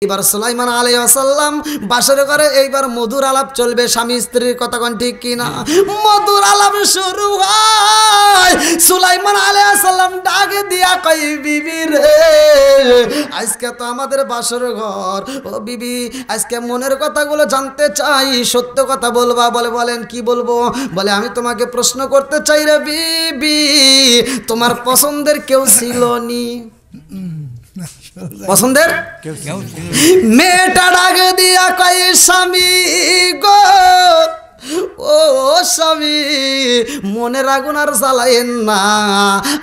এবার সুলাইমান আলাইহিস সালাম বাসর করে এইবার মধুর আলাপ চলবে স্বামী স্ত্রীর কথা কোন ঠিক কিনা মধুর আলাপ শুরু হয় সুলাইমান আলাইহিস সালাম ডাকে দিয়া কই বিবি রে আজকে তো আমাদের বাসর ঘর ও বিবি আজকে মনের কথাগুলো জানতে চাই সত্য কথা বলবা বলে বলেন কি বলবো বলে আমি তোমাকে প্রশ্ন করতে চাই রে বিবি তোমার পছন্দের কেউ ছিল নি পছন্দের মেয়েটা ডাকে দিয়া কই স্বামী গো ও স্বামী মনের আগুন আর জ্বালায়েন না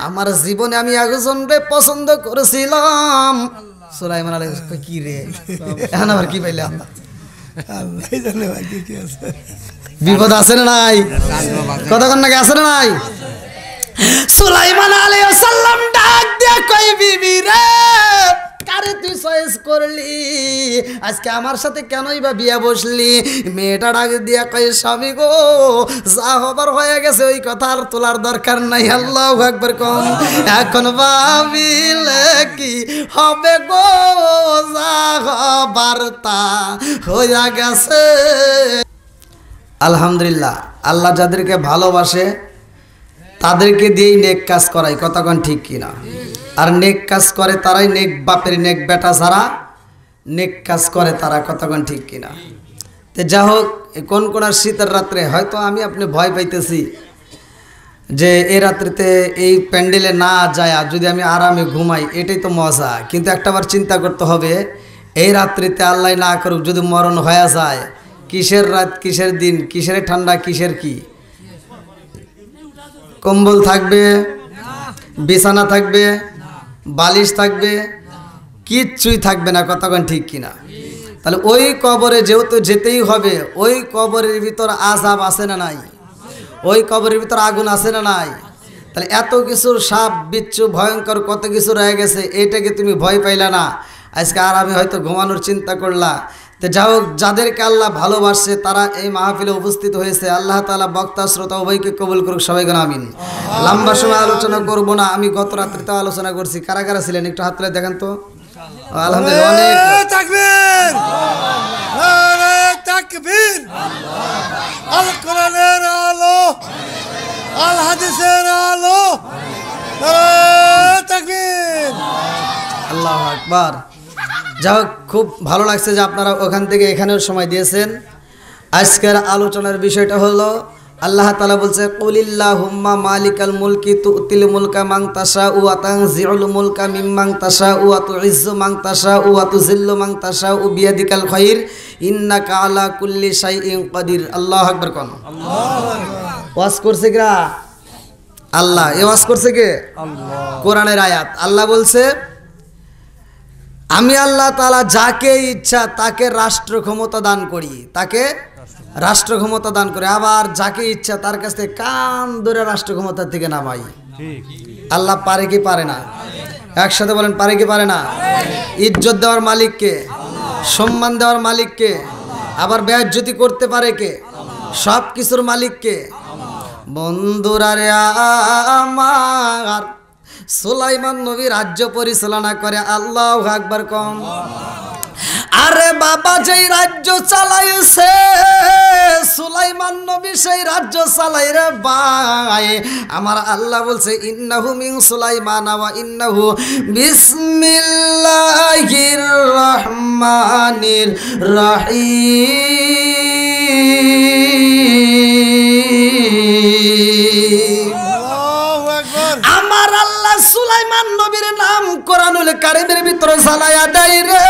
আমার জীবনে আমি একজনকে পছন্দ করেছিলাম সুলাইমান আলাইহিস কি রে এখন আবার কি পাইলাম আল্লাহই জানে ভাই কি আছে বিপদ আছে না নাই কতক্ষণ নাকি আছে না নাই সুলাইমান আলাইহিস সালাম ডাক দিয়ে কই বিবি রে কারে তুই চয়েস করলি আজকে আমার সাথে কেনই বা বিয়ে বসলি মেয়েটা ডাক দিয়া কই স্বামী গো যা হবার হয়ে গেছে ওই কথা আর তোলার দরকার নাই আল্লাহু আকবার কোন এখন ভাবিলে কি হবে গো যা হবার তা হয়ে গেছে আলহামদুলিল্লাহ আল্লাহ যাদেরকে ভালোবাসে তাদেরকে দিয়েই নেক কাজ করাই কতক্ষণ ঠিক কিনা আর নেক কাজ করে তারাই নেক বাপের নেক বেটা ছাড়া নেক কাজ করে তারা কতক্ষণ ঠিক কিনা তো যা হোক কোন কোন শীতের রাত্রে হয়তো আমি আপনি ভয় পাইতেছি যে এই রাত্রিতে এই প্যান্ডেলে না যায় যদি আমি আরামে ঘুমাই এটাই তো মজা কিন্তু একটাবার চিন্তা করতে হবে এই রাত্রিতে আল্লাহ না করুক যদি মরণ হয়ে যায় কিসের রাত কিসের দিন কিসের ঠান্ডা কিসের কি কম্বল থাকবে বিছানা থাকবে বালিশ থাকবে কিচ্ছুই থাকবে না কতক্ষণ ঠিক কিনা তাহলে ওই কবরে যেহেতু যেতেই হবে ওই কবরের ভিতর আযাব আছে না নাই ওই কবরের ভিতর আগুন আছে না নাই তাহলে এত কিছুর সাপ বিচ্ছু ভয়ঙ্কর কত কিছু রয়ে গেছে এইটাকে তুমি ভয় পাইলা না আজকে আর আমি হয়তো ঘুমানোর চিন্তা করলা তো যা হোক যাদেরকে আল্লাহ ভালোবাসে তারা এই মাহফিলে উপস্থিত হয়েছে আল্লাহ তাআলা বক্তা শ্রোতা উভয়কে কবুল করুক সবাই গণ আমিন লম্বা সময় আলোচনা করব না আমি গত রাত্রিতে আলোচনা করছি কারা কারা ছিলেন একটু হাত তুলে দেখেন তো আলহামদুলিল্লাহ অনেক তাকবীর নারে তাকবীর আল কোরআনের আলো আল হাদিসের আলো নারে তাকবীর আল্লাহু আকবার যা খুব ভালো লাগছে যে আপনারা ওখান থেকে এখানেও সময় দিয়েছেন আজকের আলোচনার বিষয়টা হলো আল্লাহ তাআলা বলছে কুলিল্লাহুম্মা মালিকাল মুলকি তুতিল মুলকা মান তাশাউ ওয়া তানজিউল মুলকা মিম্মান তাশাউ ওয়া তুইজ্জু মান তাশাউ ওয়া তুযিল্লু মান তাশাউ বিয়াদিকাল খায়র ইন্নাকা আলা কুল্লি শাইইন কাদির আল্লাহু আকবার কোন আল্লাহু আকবার ওয়াজ করছে কি আল্লাহ এই ওয়াজ করছে কে আল্লাহ কোরআনের আয়াত আল্লাহ বলছে আমি আল্লাহ তাআলা যাকে ইচ্ছা তাকে রাষ্ট্র ক্ষমতা দান করি তাকে রাষ্ট্র ক্ষমতা দান করে আবার যাকে ইচ্ছা তার কাছ থেকে কান ধরে রাষ্ট্র ক্ষমতা থেকে নামাই আল্লাহ পারে কি পারে না একসাথে বলেন পারে কি পারে না ইজ্জত দেওয়ার মালিক কে সম্মান দেওয়ার মালিক কে আবার বেইজ্জতি করতে পারে কে সব কিছুর মালিক কে বন্ধুরা রে আমার সুলাইমান নবী রাজ্য পরিচালনা করে আল্লাহু আকবার কোন আরে বাবা যেই রাজ্য চালাইছে সুলাইমান নবী সেই রাজ্য চালাই রে ভাই আমার আল্লাহ বলছে ইন্নাহু মিন সুলাইমান ওয়া ইন্নাহু বিসমিল্লাহির রহমানির রহিম আমার আল্লাহ সুলাইমান নবীর নাম কোরআনুল কারীমের ভিতরে জানায়া দেয় রে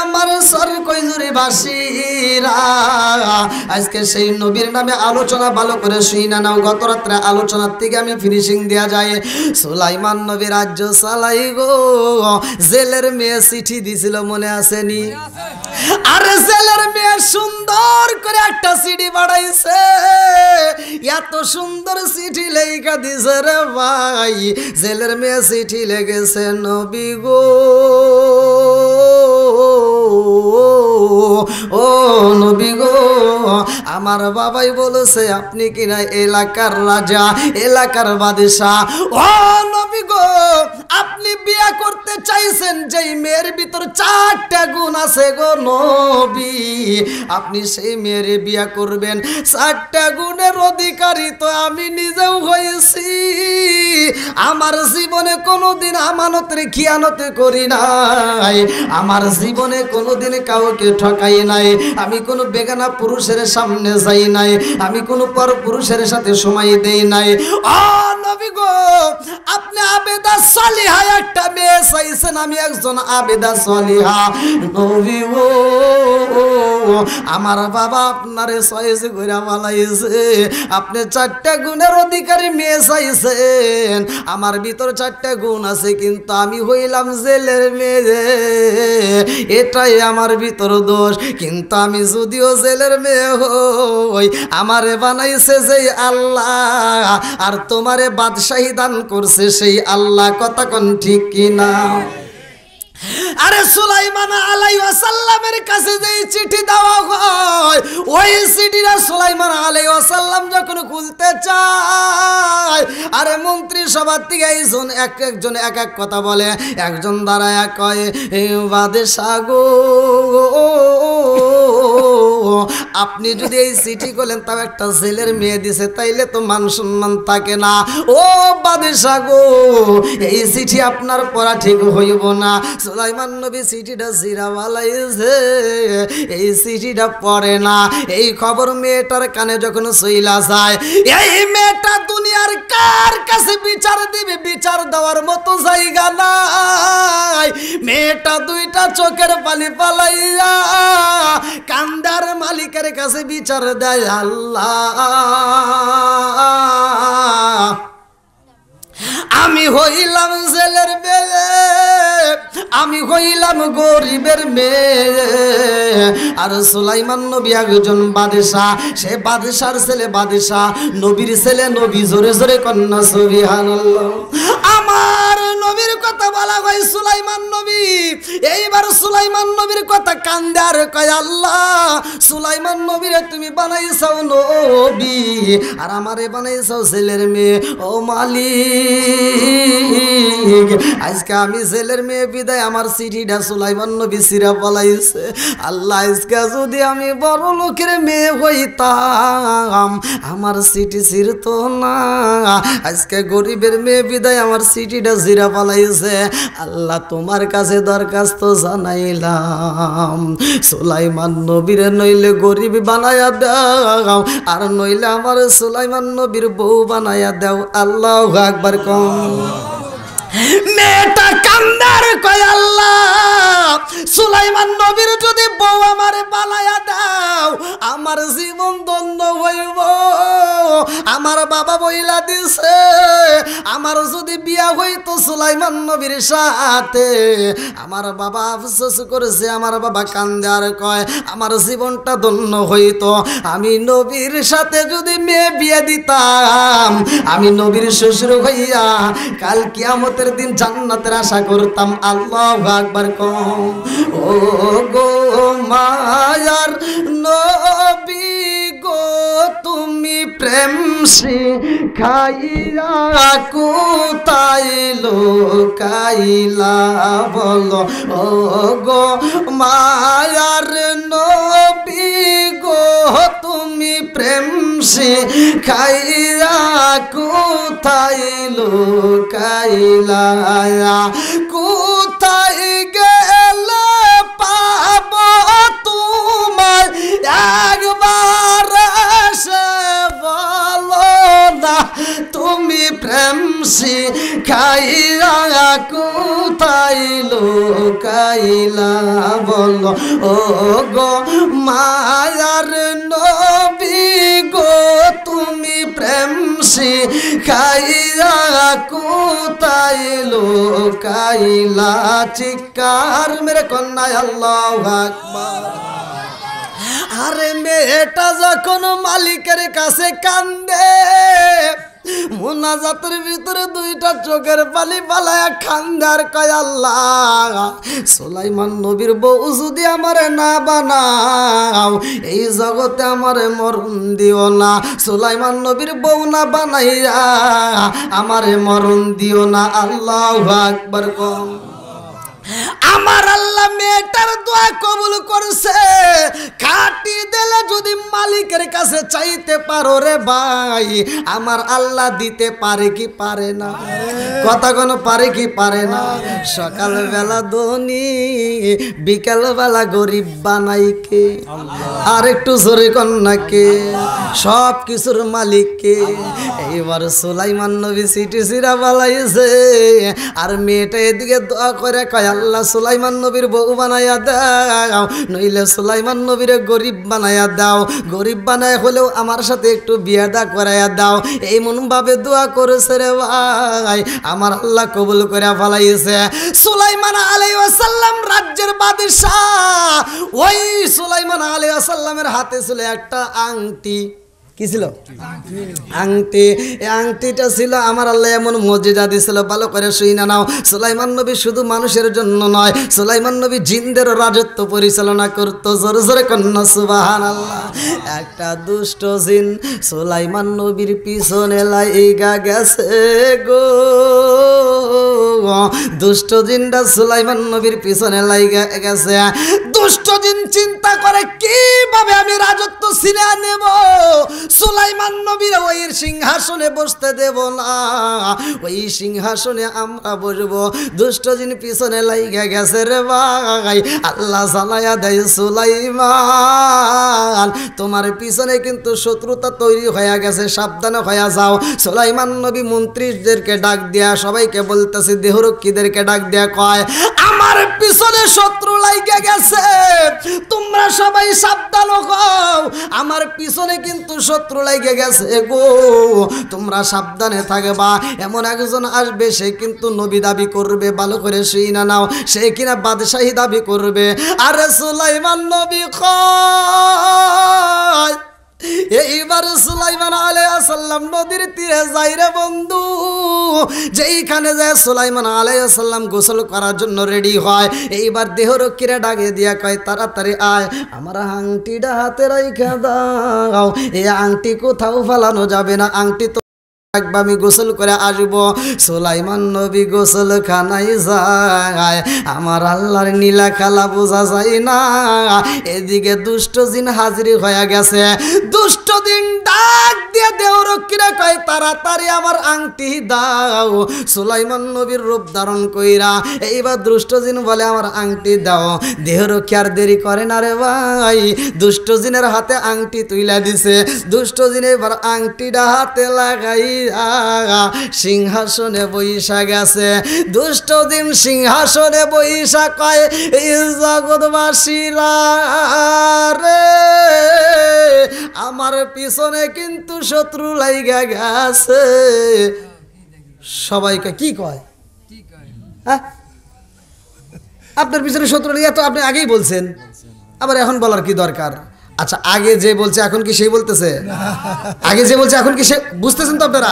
আমার সরকইজুরি বাসীরা আজকে সেই নবীর নামে আলোচনা ভালো করে শুইনা নাও গত রাতে আলোচনার থেকে আমি ফিনিশিং দেয়া যায় সুলাইমান নবী রাজ্য চালাই গো জেলের মেয়ে চিঠি দিছিল মনে আসেনি আরে জেলের মেয়ে সুন্দর করে একটা চিঠি বাড়াইছে এত সুন্দর চিঠি লেখা দিছে রে ভাই জেলের মেয়ে চিঠি লেগেছে নবী গো ও নবী গো আমার বাবাই বলেছে আপনি কিনা এলাকার রাজা, এলাকার বাদশাহ। ও নবী গো, আপনি বিয়ে করতে চাইছেন যেই মেয়ের ভিতর 4টা গুণ আছে গো নবী, আপনি সেই মেয়ের বিয়ে করবেন। 4টা গুণের অধিকারী তো আমি নিজেও হয়েছি। আমার জীবনে কোনোদিন আমানতের খিয়ানত করি নাই, আমার জীবনে কোনোদিন কাউকে ঠকাই নাই, আমি কোনো বেগানা পুরুষের সামনে যাই নাই, আমি কোনো পর পুরুষের সাথে সময় দেই নাই। ও নবী গো, আপনি আবেদা সালিহা একটা মেয়ে চাইছেন, আমি একজন আবেদা সালিহা নবী গো। আমার বাবা আপনারে চয়েস করে বানাইছে, আপনি 4টা গুণের অধিকারী মেয়ে চাইছেন। আমার ভিতর 4টা গুণ আছে, কিন্তু আমি হইলাম জেলের মেয়ে, এটাই আমার ভিতর দোষ। কিন্তু আমি যদিও জেলের মেয়ে হই, আমারে বানাইছে যেই আল্লাহ, আর তোমারে বাদশাহী দান করছে সেই আল্লাহ। কথা কোন ঠিক কিনা? আরে সুলাইমান আলাইহিস সালামের কাছে যে চিঠি দেওয়া হয়, ওই চিঠিটা সুলাইমান আলাইহিস সালাম যখন খুলতে চায়, আরে মন্ত্রী সভা থেকে একজন এক এক কথা বলে। একজন দাঁড়ায় কয়, বাদশাহ গো, আপনি যদি এই চিঠি করলেন তাও একটা ছেলের মেয়ে দিছে, তাইলে তো মান সম্মান থাকে না। ও বাদশাহ গো, এই চিঠি আপনার পড়া ঠিক হইব না। সুলাইমান নবী চিঠিটা জিরা বালাইছে, এই চিঠিটা পড়ে না। এই খবর মেয়েটার কানে যখন চইলা যায়, এই মেয়েটা দুনিয়ার কার কাছে বিচার দিবে? বিচার দেওয়ার মতো জায়গা নাই। মেয়েটা 2টা চোখের পানি পালাইয়া কান্দার মালিকের কাছে বিচার দেয়, আল্লাহ আমি হইলাম জেলের মেয়ে, আমি হইলাম গরিবের মেয়ে। আর সুলাইমান নবী একজন বাদশাহ, সে বাদশার ছেলে বাদশাহ, নবীর ছেলে নবী। জোরে জোরে কন্যা সুবহানাল্লাহ। আমার নবীর কথা বলা হয় সুলাইমান নবী। এইবার সুলাইমান নবীর কথা কান্দে আর কয়, আল্লাহ সুলাইমান নবীরে তুমি বানাইছাও নবী, আর আমারে বানাইছাও ছেলের মেয়ে। ও মালিক, আজকে আমি ছেলের মেয়ে বিদায় আমার চিঠিটা সুলাইমান নবী সিরা পলাইছে। আল্লাহ, আজকে যদি আমি বড় লোকের মেয়ে হইতাম আমার চিঠি ছিড়তো না। আজকে গরিবের মেয়ে বিদায় আমার চিঠিটা সিরা পলাইছে। আল্লাহ, তোমার কাছে দরখাস্ত জানাইলাম, সুলাইমান নবীর নইলে গরিব বানায়া দাও, আর নইলে আমার সুলাইমান নবীর বউ বানায়া দাও। আল্লাহু আকবার কম। মেয়েটা কান্দার কয়, আল্লাহ সুলাইমান নবীর যদি বউ আমারে বানায়া দাও আমার জীবন ধন্য হইব। আমার বাবা বইলা দিছে, আমার যদি বিয়া হইতো সুলাইমান নবীর সাথে, আমার বাবা আফসোস করেছে। আমার বাবা কান্দে আর কয়, আমার জীবনটা ধন্য হইতো, আমি নবীর সাথে যদি মেয়ে বিয়ে দিতাম, আমি নবীর শ্বশুর হইয়া কাল কিয়ামতের দিন জান্নাতের আশা করতাম। আল্লাহু আকবার কম। ও গো মায়ার নবী গো, তুমি প্রেম শিখাইয়া কোথায় লুকাইলা বলো? ও গো মায়ার নবী গো, তুমি প্রেম শিখাইয়া কোথায় লুকাইলা? কোথায় গেলে পাব তোমার একবার এসে বলো না? তুমি প্রেম শিখাইয়া কোথায় লুকাইলা বলো? ও গো মায়ার নবী গো, তুমি প্রেম শিখাইয়া কোথায় লুকাইলা? চিৎকার মেরে কন্যা আল্লাহু আকবার। আরে মেয়েটা যখন মালিকের কাছে কান্দে, মুনাজাতের ভিতরে দুইটা চোখের পানি পালায়া খান্দার কয় আল্লাহ সুলাইমান নবীর বউ যদি আমারে না বানাও এই জগতে আমারে মরণ দিও না সুলাইমান নবীর বউ না বানাইয়া আমারে মরণ দিও না আল্লাহু আকবার কম আমার আল্লাহ মেয়েটার দোয়া কবুল করছে কাটি দিলে যদি মালিকের কাছে চাইতে পারো রে ভাই আমার আল্লাহ দিতে পারে কি পারে না কথা কোনো পারে কি পারে না সকালবেলা ধনী বিকালবেলা গরিব বানাই কে আর একটু জোরে কন্যাকে সব কিছুর মালিককে এইবার সুলাইমান নবী সিটি সিরা বালাইছে আর মেয়েটা এদিকে দোয়া করে কয় আল্লাহ সুলাইমান নবীর বউ বানাইয়া দাও নইলে সুলাইমান নবীর গরিব বানাইয়া দাও গরিব বানায় হলেও আমার সাথে একটু বিয়ে দা করাইয়া দাও এমন ভাবে দোয়া করেছে রে ভাই আমার আল্লাহ কবুল করে ফেলাইছে সুলাইমান আলাইহিস সালাম রাজ্যের বাদশা ওই সুলাইমান আলাইহিস সালামের হাতে ছিল একটা আংটি কি ছিল আংটি এই আংটিটা ছিল আমার আল্লাহ এমন মর্যাদা দিয়েছিল ভালো করে শুই না নাও সুলাইমান নবী শুধু মানুষের জন্য নয় সুলাইমান নবী জিনদের রাজত্ব পরিচালনা করতো জোরে জোরে কন্যা সুবহানাল্লাহ একটা দুষ্ট জিন সুলাইমান নবীর পিছনে লাইগা গেছে গো দুষ্ট জিনটা সুলাইমান নবীর পিছনে লাইগা গেছে দুষ্ট জিন চিন্তা করে কিভাবে আমি রাজত্ব ছিনে নেব সুলাইমান নবীর ওই সিংহাসনে বসতে দেব না ওই সিংহাসনে আমরা বসবো দুষ্ট জিন পিছনে লাইগা গেছে রে ভাই আল্লাহ জানায়া দেয় সুলাইমান তোমার পিছনে কিন্তু শত্রুতা তৈরি হয়ে গেছে সাবধানে হয়ে যাও সুলাইমান নবী মন্ত্রীদেরকে ডাক দেয়া সবাইকে বলতেছে দেহরক্ষীদেরকে ডাক দেয়া কয় আমার পিছনে শত্রু লাইগা গেছে তোমরা সবাই সাবধান হও আমার পিছনে কিন্তু শত্রু লাইগা গেছে গো তোমরা সাবধানে থাকবা এমন একজন আসবে সে কিন্তু নবী দাবি করবে ভালো করে শুই না নাও সে কিনা বাদশাহী দাবি করবে আরে সুলাইমান নবী কয় এইবার সুলাইমান আলাইহিস সালাম নদীর তীরে যাই রে বন্ধু যেইখানে যায় সুলাইমান আলাইহিস সালাম গোসল করার জন্য রেডি হয় এইবার দেহরক্ষীরা ডাকে দিয়া কয় তাড়াতাড়ি আয় আমার আংটিটা হাতে রাইখা দাও এই আংটি কোথাও ফেলানো যাবে না আংটি তো আমি গোসল করে আসবো সুলাইমান নবী গোসল খানায় যায় আমার আল্লাহর নীলা খেলা বোঝা যায় না এদিকে দুষ্ট জিন হাজির হয়ে গেছে দুষ্ট দিন ডাক দিয়ে দেহরক্ষীরা কয় তাড়াতাড়ি আমার আংটি দাও সুলাইমান নবীর রূপ ধারণ কইরা এইবার দুষ্ট জিন বলে আমার আংটি দাও দেহরক্ষী আর দেরি করে না রে ভাই দুষ্ট জিনের হাতে আংটি তুইলা দিছে দুষ্ট জিন এবার আংটিটা হাতে লাগাই সিংহাসনে বৈশা গেছে দুষ্ট দিন সিংহাসনে বৈশা কয় এই জগৎবাসীরা রে আমার পিছনে কিন্তু শত্রু লাইগা গেছে সবাইকে কি কয় হ্যাঁ আপনার পিছনে শত্রু লাইগা তো আপনি আগেই বলছেন আবার এখন বলার কি দরকার আচ্ছা আগে যে বলছে এখন কি সেই বলতেছে আগে যে বলছে এখন কি সে বুঝতেছেন তো আপনারা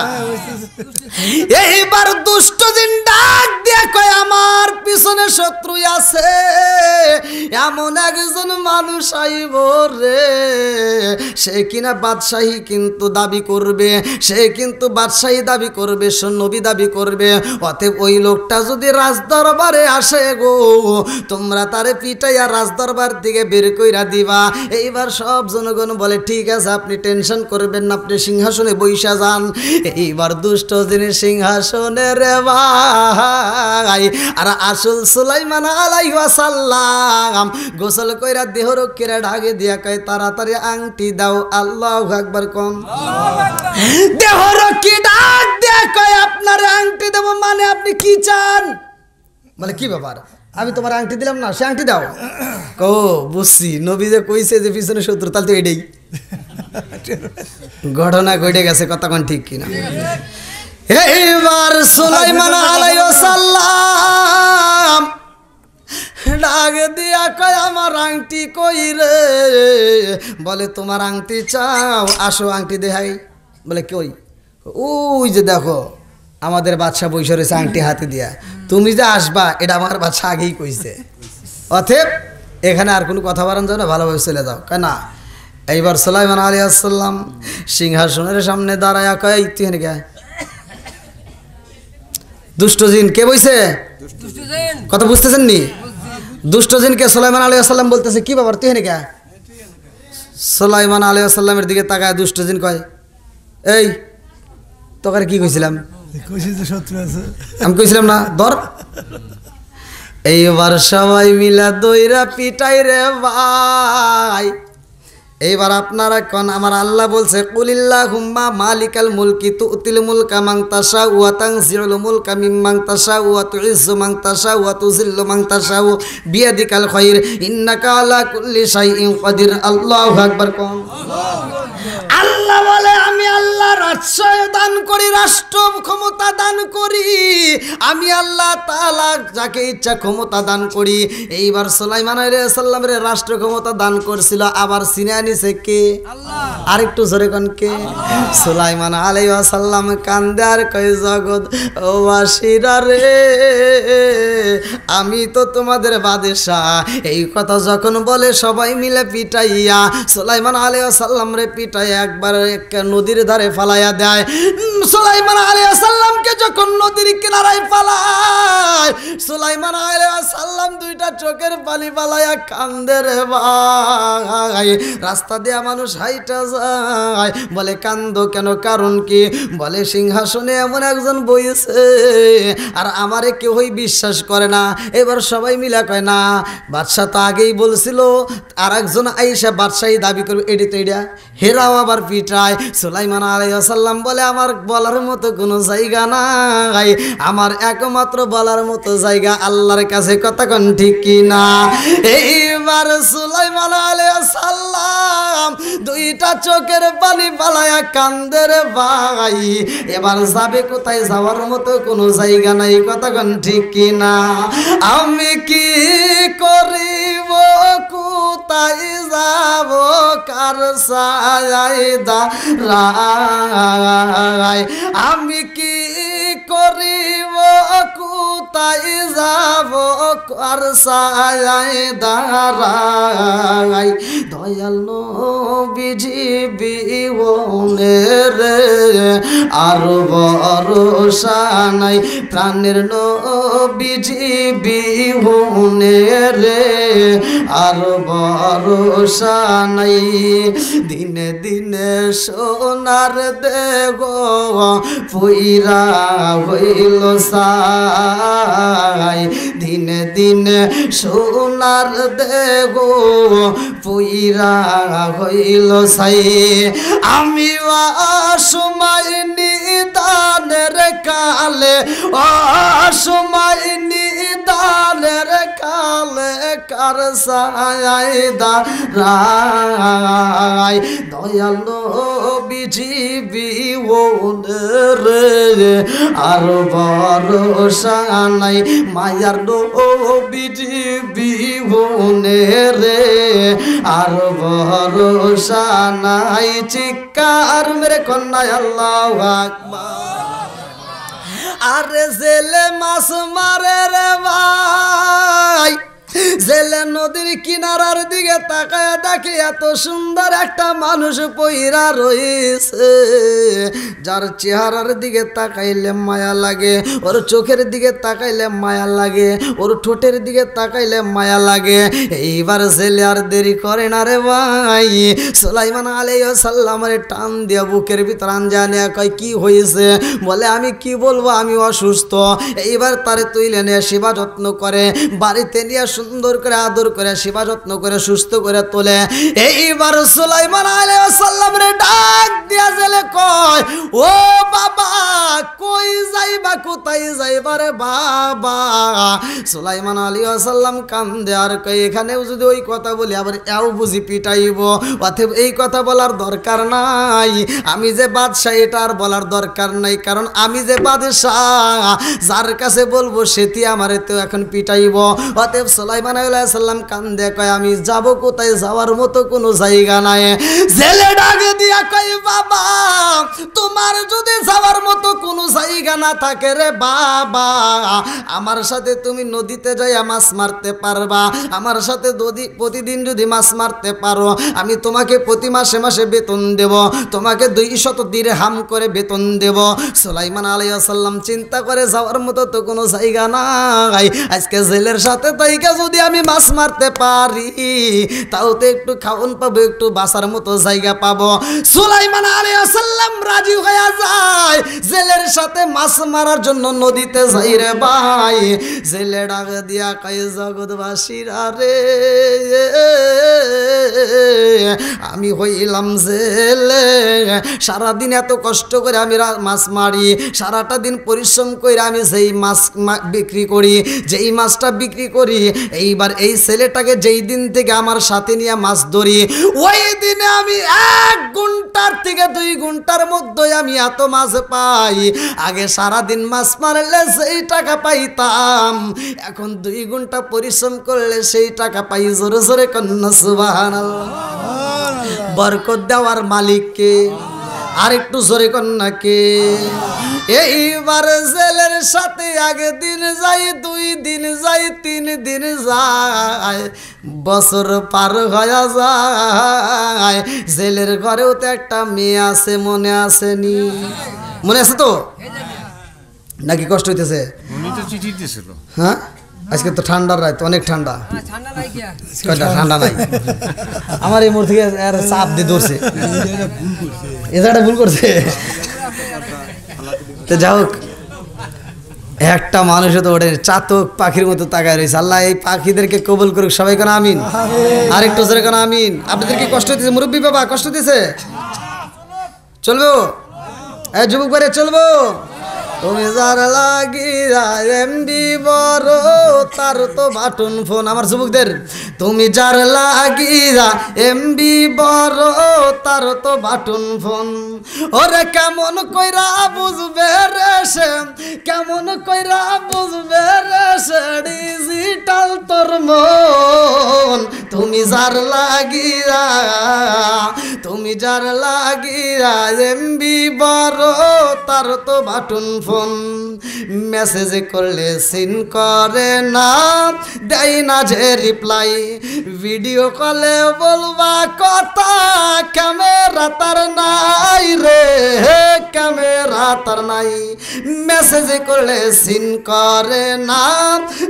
এইবার দুষ্ট জিন ডাক দিয়ে কয় আমার পিছনে শত্রু আছে এমন একজন মানুষ আইব রে সে কিনা বাদশাহী কিন্তু দাবি করবে সে কিন্তু বাদশাহী দাবি করবে সে নবী দাবি করবে অতএব ওই লোকটা যদি রাজদরবারে আসে গো তোমরা তারে পিটাইয়া রাজদরবার দিকে বের কইরা দিবা এইবার সব জনগণ বলে ঠিক আছে আপনি টেনশন করবেন না আপনি সিংহাসনে বৈশা যান এইবার দুষ্ট জিনের সিংহাসনে রে ভাই আর আসল সুলাইমান আলাইহিস সালাম গোসল কইরা দেহরক্ষীরা ঢাকে দিয়া কয় তাড়াতাড়ি আংটি দাও আল্লাহু আকবার কোন দেহরক্ষী ডাক দিয়া কয় আপনার আংটি দেব মানে আপনি কি চান বলে কি ব্যাপার আমি তোমার আংটি দিলাম না সে আংটি দাও কো বুঝছি নবী যে কইছে যে পিছনে শত্রু তাহলে তো এটাই ঘটনা ঘটে গেছে কতক্ষণ ঠিক কিনা এইবার সুলাইমান আলাইহিস সালাম ডাক দিয়া কয় আমার আংটি কই রে বলে তোমার আংটি চাও আসো আংটি দেখাই বলে কই ওই যে দেখো আমাদের বাদশা বৈশা রয়েছে আংটি হাতে দিয়া, তুমি যে আসবা এটা আমার বাদশা আগেই কইছে, অতএব এখানে আর কোনো কথা বাড়ান যাও না, ভালোভাবে চলে যাও। কেন এইবার সুলাইমান আলাইহিস সালাম সিংহাসনের সামনে দাঁড়ায়া কয়, তুই এনে কে? দুষ্ট জিন কে বইছে? কথা বুঝতেছেন নি? দুষ্ট জিনকে সুলাইমান আলাইহিস সালাম বলতেছে, কি ব্যাপার তুই এনে কে? সুলাইমান আলাইহিস সালামের দিকে তাকায় দুষ্ট জিন কয়, এই তোকে কি কইছিলাম? আমি কইছিলাম না ধর। এইবার সবাই মিলা দইরা পিটাই রে ভাই। এইবার আপনারা কোন আমার আল্লাহ বলছে, কুলিল্লাহুম্মা মালিকাল মুলকি তুতিল মুলকা মান তাশা ওয়া তানজিউল মুলকা মিম্মান তাশা ওয়া তুইজ্জু মান তাশা ওয়া তুযিল্লু মান তাশা বিয়াদিকাল খায়র ইন্নাকা আলা কুল্লি শাইইন কাদির। আল্লাহু আকবার। কোন আল্লাহ বলে, আমি আল্লাহ রাষ্ট্র দান করি, রাষ্ট্র ক্ষমতা দান করি, আমি আল্লাহ তাআলা যাকে ইচ্ছা ক্ষমতা দান করি। এইবার সুলাইমান আলাইহিস সালামের রাষ্ট্র ক্ষমতা দান করছিল, আবার সিনে আনিছে কে? আল্লাহ। আরেকটু জোরে কোন কে? সুলাইমান আলাইহিস সালাম কান্দে আর কয়, জগৎ ও বাসীরা রে, আমি তো তোমাদের বাদশাহ। এই কথা যখন বলে সবাই মিলে পিটাইয়া সুলাইমান আলাইহিস সালাম রে পিটাইয়া একবার নদীর ধারে ফালাইয়া দেয়। সুলাইমান আলাইহিস সালামকে যখন নদীর কিনারায় ফালায়, সুলাইমান আলাইহিস সালাম দুইটা চোখের পানি ফালাইয়া কান্দে রে ভাই। রাস্তা দিয়ে মানুষ হাইটা যায়, বলে কান্দো কেন, কারণ কি? বলে সিংহাসনে এমন একজন বইছে আর আমারে কেউই বিশ্বাস করে না। এবার সবাই মিলা কয়, না বাদশা তো আগেই বলছিল, আর একজন আইসা বাদশাহী দাবি করবে, এটি তো এটা, হেরাও আবার পিটায়। সুলাইমান আলাইহিস সালাম বলে, আমার বলার মতো কোনো জায়গা নাই, আমার একমাত্র বলার মতো জায়গা আল্লাহর কাছে। কথা কোন ঠিক কি না? এইবার সুলাইমান আলাইহিস সালাম দুইটা চোখের পানি পালায়া কান্দে রে ভাই। এবার যাবে কোথায়, যাওয়ার মতো কোনো জায়গা নাই। কথা কোন ঠিক কি না? আমি কি করিব, কোথায় যাব, কার ছায়ায় দাঁড়াই? আমি কি করিব, কোথায় যাব, কার ছায়ায় দাঁড়াই? দয়াল নবীজি বিহনে রে আর ভরসা নাই, প্রাণের নবীজি বিহনে রে আর ভরসা নাই। দিনে দিনে সোনার দেহ পুইরা হইল সাই, দিনে দিনে সোনার দেহ পুইরা হইল সাই। আমি অসময় নিদানের কালে, অসময় নিদানের কালে কার ছায়ায় দাঁড়াই? দয়াল নবীজি বিহনে রে আর ভরসা নাই, মায়ার নবীজি বিহনে রে আর ভরসা নাই। চিৎকার মেরে কন্যায় আল্লাহু আকবার। আরে জেলে মাছ মারে রে ভাই, জেলে নদীর কিনারার দিকে তাকায় দেখে এত সুন্দর একটা মানুষ পইরা রয়েছে, যার চেহারার দিকে তাকাইলে মায়া লাগে, ওর চোখের দিকে তাকাইলে মায়া লাগে, ওর ঠোঁটের দিকে তাকাইলে মায়া লাগে। এইবার জেলে আর দেরি করে না রে ভাই, সুলাইমান আলাইহিস সালামের টান দিয়া বুকের ভিতর আনজানে কয়, কি হয়েছে? বলে, আমি কি বলবো, আমি অসুস্থ। এইবার তারে তুইলে নিয়ে সেবা যত্ন করে, বাড়িতে নিয়ে সুন্দর করে আদর করে সেবা যত্ন করে সুস্থ করে তোলে। এইবার সুলাইমান আলাইহিস সালামের ডাক দিয়া জেলে কয়, ও বাবা কই যাইবা, কোথায় যাইবা রে বাবা? সুলাইমান আলাইহিস সালাম কান্দে আর কয়, এখানেও যদি ওই কথা বলি আবার এও বুঝি পিটাইব, অতএব এই কথা বলার দরকার নাই। আমি যে বাদশাহ এটা আর বলার দরকার নাই, কারণ আমি যে বাদশাহ, যার কাছে বলবো সেটি আমারে তো এখন পিটাইব। অতএব সুলাইমান আলাইহিস সালাম কান্দে কয় আমি যাব কোথায়, যাওয়ার মতো কোনো জায়গা নাই। জেলে ডাকে দিয়া কয় বাবা তোমার যদি যাওয়ার মতো কোনো জায়গা না থাকে রে বাবা, আমার সাথে তুমি নদীতে যাইয়া মাছ মারতে পারবা। আমার সাথে যদি প্রতিদিন যদি মাছ মারতে পারো আমি তোমাকে প্রতি মাসে মাসে বেতন দেব, তোমাকে 200 দিরহাম করে বেতন দেব। সুলাইমান আলাইহিস সালাম চিন্তা করে যাওয়ার মতো তো কোনো জায়গা নাই, আজকে জেলের সাথে তাইকা যদি আমি মাছ মারতে পারি তাও তো একটু খাওন পাবো, একটু বাঁচার মতো জায়গা পাবো। সুলাইমান আলাইহিস সালাম রাজি হয়ে যায়, জেলের সাথে মাছ মারার জন্য নদীতে যাই রে ভাই। জেলে ডাক দিয়া কয় জগৎবাসীরা রে আমি হইলাম জেলে, সারাদিন এত কষ্ট করে আমি মাছ মারি, সারাটা দিন পরিশ্রম করে আমি যেই মাছ বিক্রি করি, যেই মাছটা বিক্রি করি, এইবার এই ছেলেটাকে যেই দিন থেকে আমার সাথে নিয়ে মাছ ধরি ওই দিনে আমি 1 ঘন্টার থেকে 2 ঘন্টার মধ্যে আমি এত মাছ পাই। আগে সারাদিন মাছ মারলে সেই টাকা পাইতাম, এখন 2 ঘন্টা পরিশ্রম করলে সেই টাকা পাই। জোরে জোরে কন্যা সুবহানাল্লাহ। বরকত দেওয়ার মালিককে, আর একটু জোরে কন্যা কে। এইবার জেলের সাথে আগে দিন যাই, 2 দিন যাই, 3 দিন যায়, বছর পার হয়ে যায়। জেলের ঘরেও তো একটা মেয়ে আছে, মনে আসেনি? মনে আছে তো নাকি? কষ্ট হইতেছে? হ্যাঁ আজকে তো ঠান্ডার রাত, অনেক ঠান্ডা। ঠান্ডা নাই আমার এই মোড় থেকে চাপ দিয়ে ধরছে, এ জায়গাটা ভুল করছে। তো যাই হোক, একটা মানুষও তো ওঠে চাতক পাখির মতো তাকায় রয়েছে। আল্লাহ এই পাখিদেরকে কবুল করুক, সবাই কেন আমিন। আরেকটু জোরে কেন আমিন। আপনাদের কি কষ্ট হইতেছে? মুরব্বী বাবা কষ্ট দিতেছে? চলবো যুবক বারে চলবো। তুমি যার লাগিয়া এমবি বড় তার তো বাটন ফোন। আমার যুবকদের, তুমি যার লাগিয়া এমবি বড় তার তো বাটন ফোন। ওরে কেমন কইরা বুঝবে রে সে, কেমন কইরা বুঝবে রে সে ডিজিটাল তোর মন। তুমি যার লাগিয়া, তুমি যার লাগিয়া এমবি বড় তার তো বাটন ফোন। মেসেজ করলে সিন করে না, দেয় না যে রিপ্লাই, ভিডিও কলে বলবা কথা ক্যামেরা তার নাই রে, ক্যামেরা তার নাই। মেসেজ করলে সিন করে না,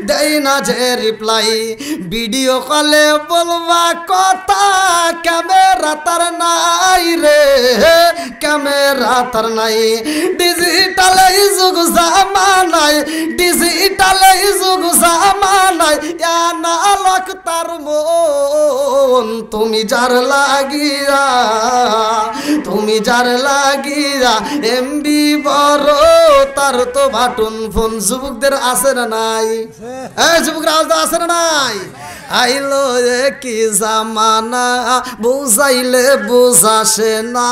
দেয় না যে রিপ্লাই, ভিডিও কলে বলবা কথা ক্যামেরা তার নাই রে, ক্যামেরা তার নাই। ডিজিটাল যুগ জামানায়, ডিজিটাল যুগ জামানায় আনালক তার মন। তুমি যার লাগিয়া, তুমি যার লাগিয়া এমবি বড় তার তো বাটন ফোন। যুবকদের আছে না নাই? যুবকরা আছে না নাই? আইলো কি জামানা বুঝাইলে বুঝাসে না,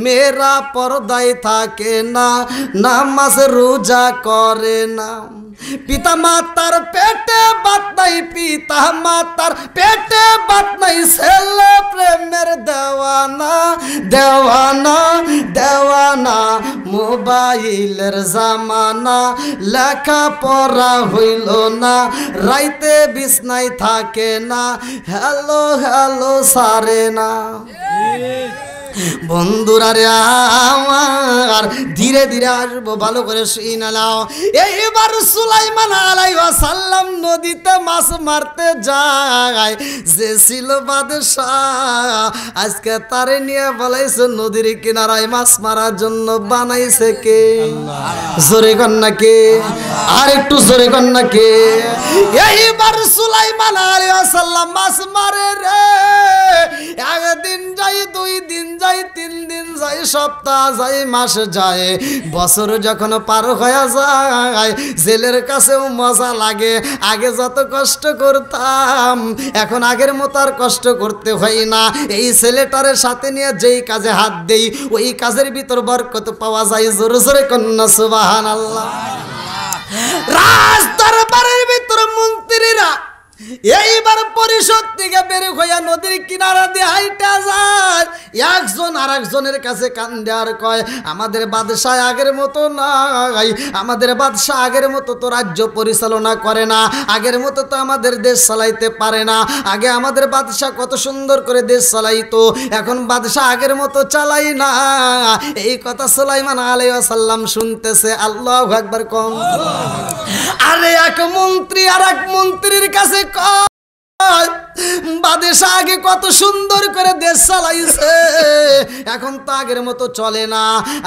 মেয়েরা পর্দায় থাকে না, নামাজ রোজা করে না। পিতা মাতার পেটে বাত নাই, পিতা মাতার পেটে বাত নাই, ছেলে প্রেমের দেওয়ানা, দেওয়ানা, দেওয়ানা। মোবাইলের জামানা, লেখা পড়া হইল না, রাইতে বিছনায় থাকে না, হ্যালো হ্যালো সারে না। বন্ধুরা রে আমার, ধীরে ধীরে আসবো, ভালো করে শুনে নাও। এইবার সুলাইমান আলাইহিস সালাম নদীতে মাছ মারতে যায়। যে ছিল বাদশাহ, আজকে তারে নিয়ে বলাইছে নদীর কিনারায় মাছ মারার জন্য বানাইছে কে? জোরে কন্যা কে? আর একটু জোরে কন্যা কে? এইবার সুলাইমান আলাইহিস সালাম মাছ মারে রে। একদিন যাই, 2 দিন যাই, 3 দিন যাই, সপ্তাহ যাই, মাস যায়, বছর যখন পার হয়ে যায়, জেলের কাছেও মজা লাগে। আগে যত কষ্ট করতাম এখন আগের মতো আর কষ্ট করতে হয় না। এই ছেলেটারের সাথে নিয়ে যেই কাজে হাত দেই ওই কাজের ভিতর বরকত পাওয়া যায়। জোরে জোরে কন্যা সুবহানাল্লাহ। রাজ দরবারের ভিতর মন্ত্রীরা এইবার পরিষদ থেকে বের হইয়া নদীর কিনারা দিয়ে হাইটা যায়, একজন আর একজনের কাছে কান্দে আর কয়, আমাদের বাদশাহ আগের মতো নাই, আমাদের বাদশাহ আগের মতো তো রাজ্য পরিচালনা করে না, আগের মতো তো আমাদের দেশ চালাইতে পারে না। আগে আমাদের বাদশাহ কত সুন্দর করে দেশ চালাইতো, এখন বাদশাহ আগের মতো চালাই না। এই কথা সুলাইমান আলাইহিস সালাম শুনতেছে। আল্লাহু আকবার কম। আরে এক মন্ত্রী আর এক মন্ত্রীর কাছে বাদশাহ আগে কত সুন্দর করে দেশ চালাইছে, এখন তো আগের মতো চলে না।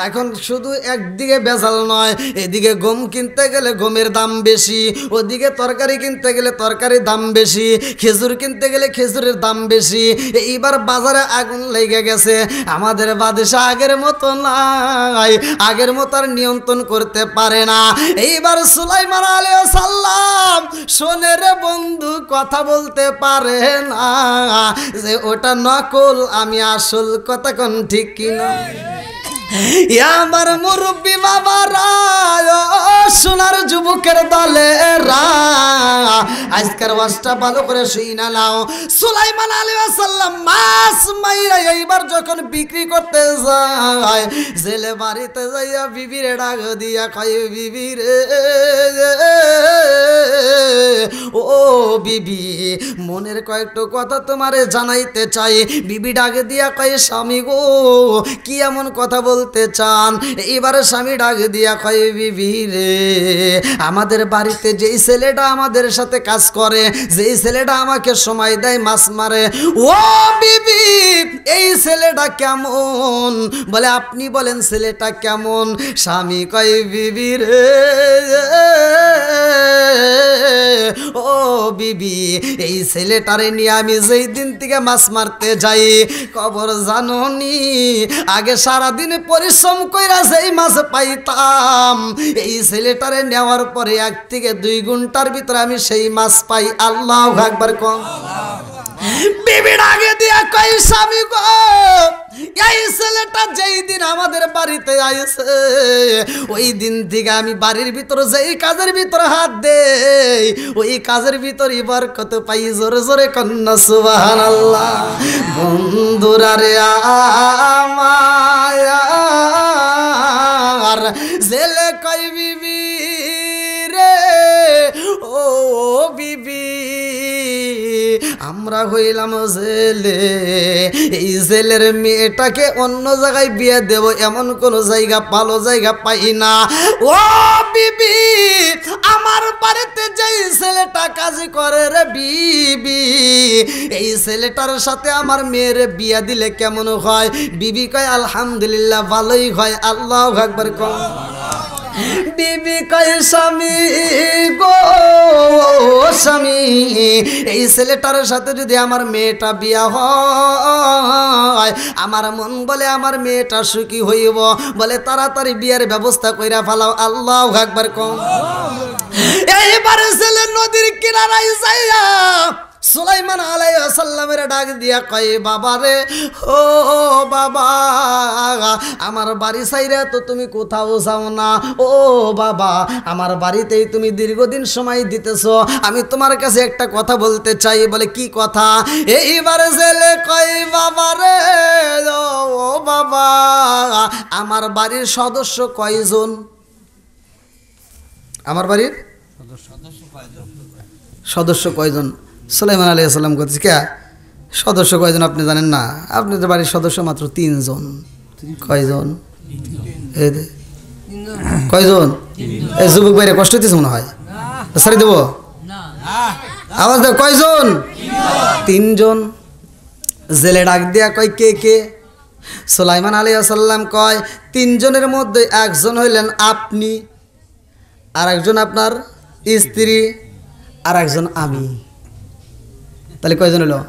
এখন শুধু একদিকে বেজাল নয়, এদিকে গম কিনতে গেলে গমের দাম বেশি, ওদিকে তরকারি কিনতে গেলে তরকারির দাম বেশি, খেজুর কিনতে গেলে খেজুরের দাম বেশি। এইবার বাজারে আগুন লেগে গেছে। আমাদের বাদশাহ আগের মতো নাই, আগের মতো আর নিয়ন্ত্রণ করতে পারে না। এইবার সুলাইমান আলাইহিস সালাম শোনে রে বন্ধু, কথা বলতে পারে না যে ওটা নকল, আমি আসল। কথা কোন ঠিক কিনা? আমার মুরব্বী বাবারা, সোনার যুবকের দলেরা, আজকের ওয়াজটা ভালো করে শুইনা নাও। সুলাইমান আলাইহিস সালাম মাছ মাইরা এইবার যখন বিক্রি করতে যায়, জেলে বাড়িতে যাইয়া বিবিরে ডাক দিয়া কয়, বিবি রে ও বিবি, মনের কয়েকটা কথা তোমারে জানাইতে চাই। বিবি ডাকে দিয়া কয়, স্বামী গো কি এমন কথা বলতে চান? এবারে স্বামী ডাক দিয়া কয়, বিবি রে, আমাদের বাড়িতে যেই ছেলেটা আমাদের সাথে কাজ করে, যেই ছেলেটা আমাকে সময় দেয়, মাছ মারে, ও বিবি এই ছেলেটা কেমন? বলে আপনি বলেন ছেলেটা কেমন? স্বামী কয়, বিবি রে ও বিবি, এই ছেলেটারে নিয়ে আমি যেই দিন থেকে মাছ মারতে যাই, খবর জানোনি, আগে সারাদিন পরিশ্রম কইরা যেই মাছ পাইতাম, এই ছেলেটারে নেওয়ার পরে 1 থেকে 2 ঘন্টার ভিতরে আমি সেই মাছ পাই। আল্লাহু আকবার কম। বিবি ডাকে দিয়া কই, স্বামী গো এই ছেলেটা যেই দিন আমাদের বাড়িতে আইছে, ওই দিন থেকে আমি বাড়ির ভিতরে যেই কাজের ভিতরে হাত দেই, ওই কাজের ভিতরে বরকত পাই। জোরে জোরে কন্যা সুবহানাল্লাহ। বন্ধুরা রে আমার জেলে কই, বিবি রে ও বিবি, আমরা হইলাম জেলে, এই জেলের মেয়েটাকে অন্য জায়গায় বিয়ে দেব এমন কোন জায়গা, ভালো জায়গা পাই না। ও বিবি, আমার বাড়িতে যেই ছেলেটা কাজ করে রে বিবি, এই ছেলেটার সাথে আমার মেয়ের বিয়ে দিলে কেমন হয়? বিবি কয়, আলহামদুলিল্লাহ ভালোই হয়। আল্লাহু আকবার কম। বিবি কয়, স্বামী গো স্বামী, এই ছেলেটার সাথে যদি আমার মেয়েটা বিয়া হয়, আমার মন বলে আমার মেয়েটা সুখী হইব, বলে তাড়াতাড়ি বিয়ের ব্যবস্থা কইরা ফেলাও। আল্লাহু আকবার কম। এইবারে ছেলে নদীর কিনারায় যাইয়া সুলাইমান আলাইহিস সালামের ডাক দিয়া কয়, বাবা রে ও বাবা, আমার বাড়ি ছাইরা তো তুমি কোথাও যাও না। ও বাবা, আমার বাড়িতেই তুমি দীর্ঘদিন সময় দিতেছো, আমি তোমার কাছে একটা কথা বলতে চাই। বলে কি কথা? এইবারে ছেলে কয়, বাবা রে ও বাবা, আমার বাড়ির সদস্য কয়জন? আমার বাড়ির সদস্য কয়জন? সুলাইমান আলাইহিস সালাম বলছে, কে সদস্য কয়জন আপনি জানেন না? আপনাদের বাড়ির সদস্য মাত্র 3 জন। কয়জন? কয়জন? এই যুবক বাইরে কষ্ট হইতেছে মনে হয়, সারি দেবো আওয়াজ দেব। কয়জন? 3 জন। জেলে ডাক দিয়া কয়, কে কে? সুলাইমান আলাইহিস সালাম কয়, 3 জনের মধ্যে একজন হইলেন আপনি, আর একজন আপনার স্ত্রী, আর একজন আমি। তাহলে কয়জন হলো?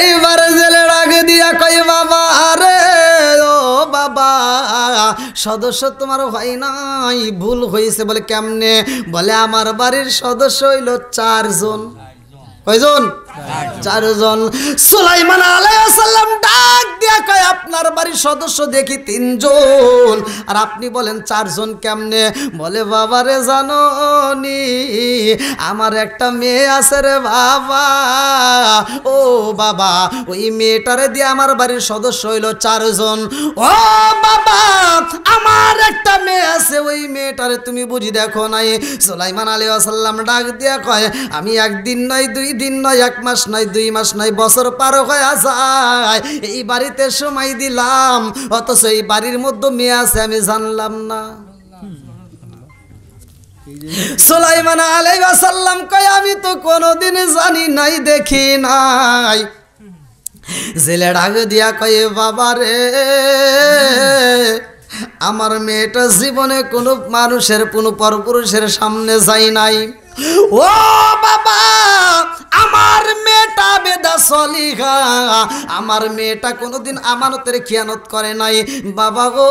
এইবারে জেলে ডাক দিয়া কই, বাবা রে ও বাবা, সদস্য তোমার হয় নাই, ভুল হয়েছে। বলে কেমনে? বলে আমার বাড়ির সদস্য হইল 4 জন। কয়জন? 4 জন। সুলাইমান আলাইহিস সালাম ডাক দিয়া কয় আপনার বাড়ির সদস্য দেখি 3 জন, আর আপনি বলেন 4 জন কেমনে? বলে বাবারে জানো নি, আমার একটা মেয়ে আছে রে বাবা। ও বাবা, ওই মেয়েটারে দিয়ে আমার বাড়ির সদস্য হইল 4 জন। ও বাবা, আমার একটা মেয়ে আছে, ওই মেয়েটারে তুমি বুঝি দেখো নাই? সুলাইমান আলাইহিস সালাম ডাক দিয়া কয় আমি 1 দিন নয় 2 দিন নয় 1 মাস নয় 2 মাস নয় বছর পার হয়ে যায় এই বাড়িতে সময় দিলাম, অথচ এই বাড়ির মধ্যে মেয়ে আছে আমি জানলাম না। সুলাইমান আলাইহিস সালাম কয় আমি তো কোনোদিন জানি নাই, দেখি নাই। জেলে ডাক দিয়া কয় বাবা রে, আমার মেয়েটা জীবনে কোনো মানুষের কোনো পরপুরুষের সামনে যায় নাই। ও বাবা, আমার মেয়েটা বেদা সলিহা, আমার মেয়েটা কোনোদিন আমানতের খিয়ানত করে নাই। বাবা গো,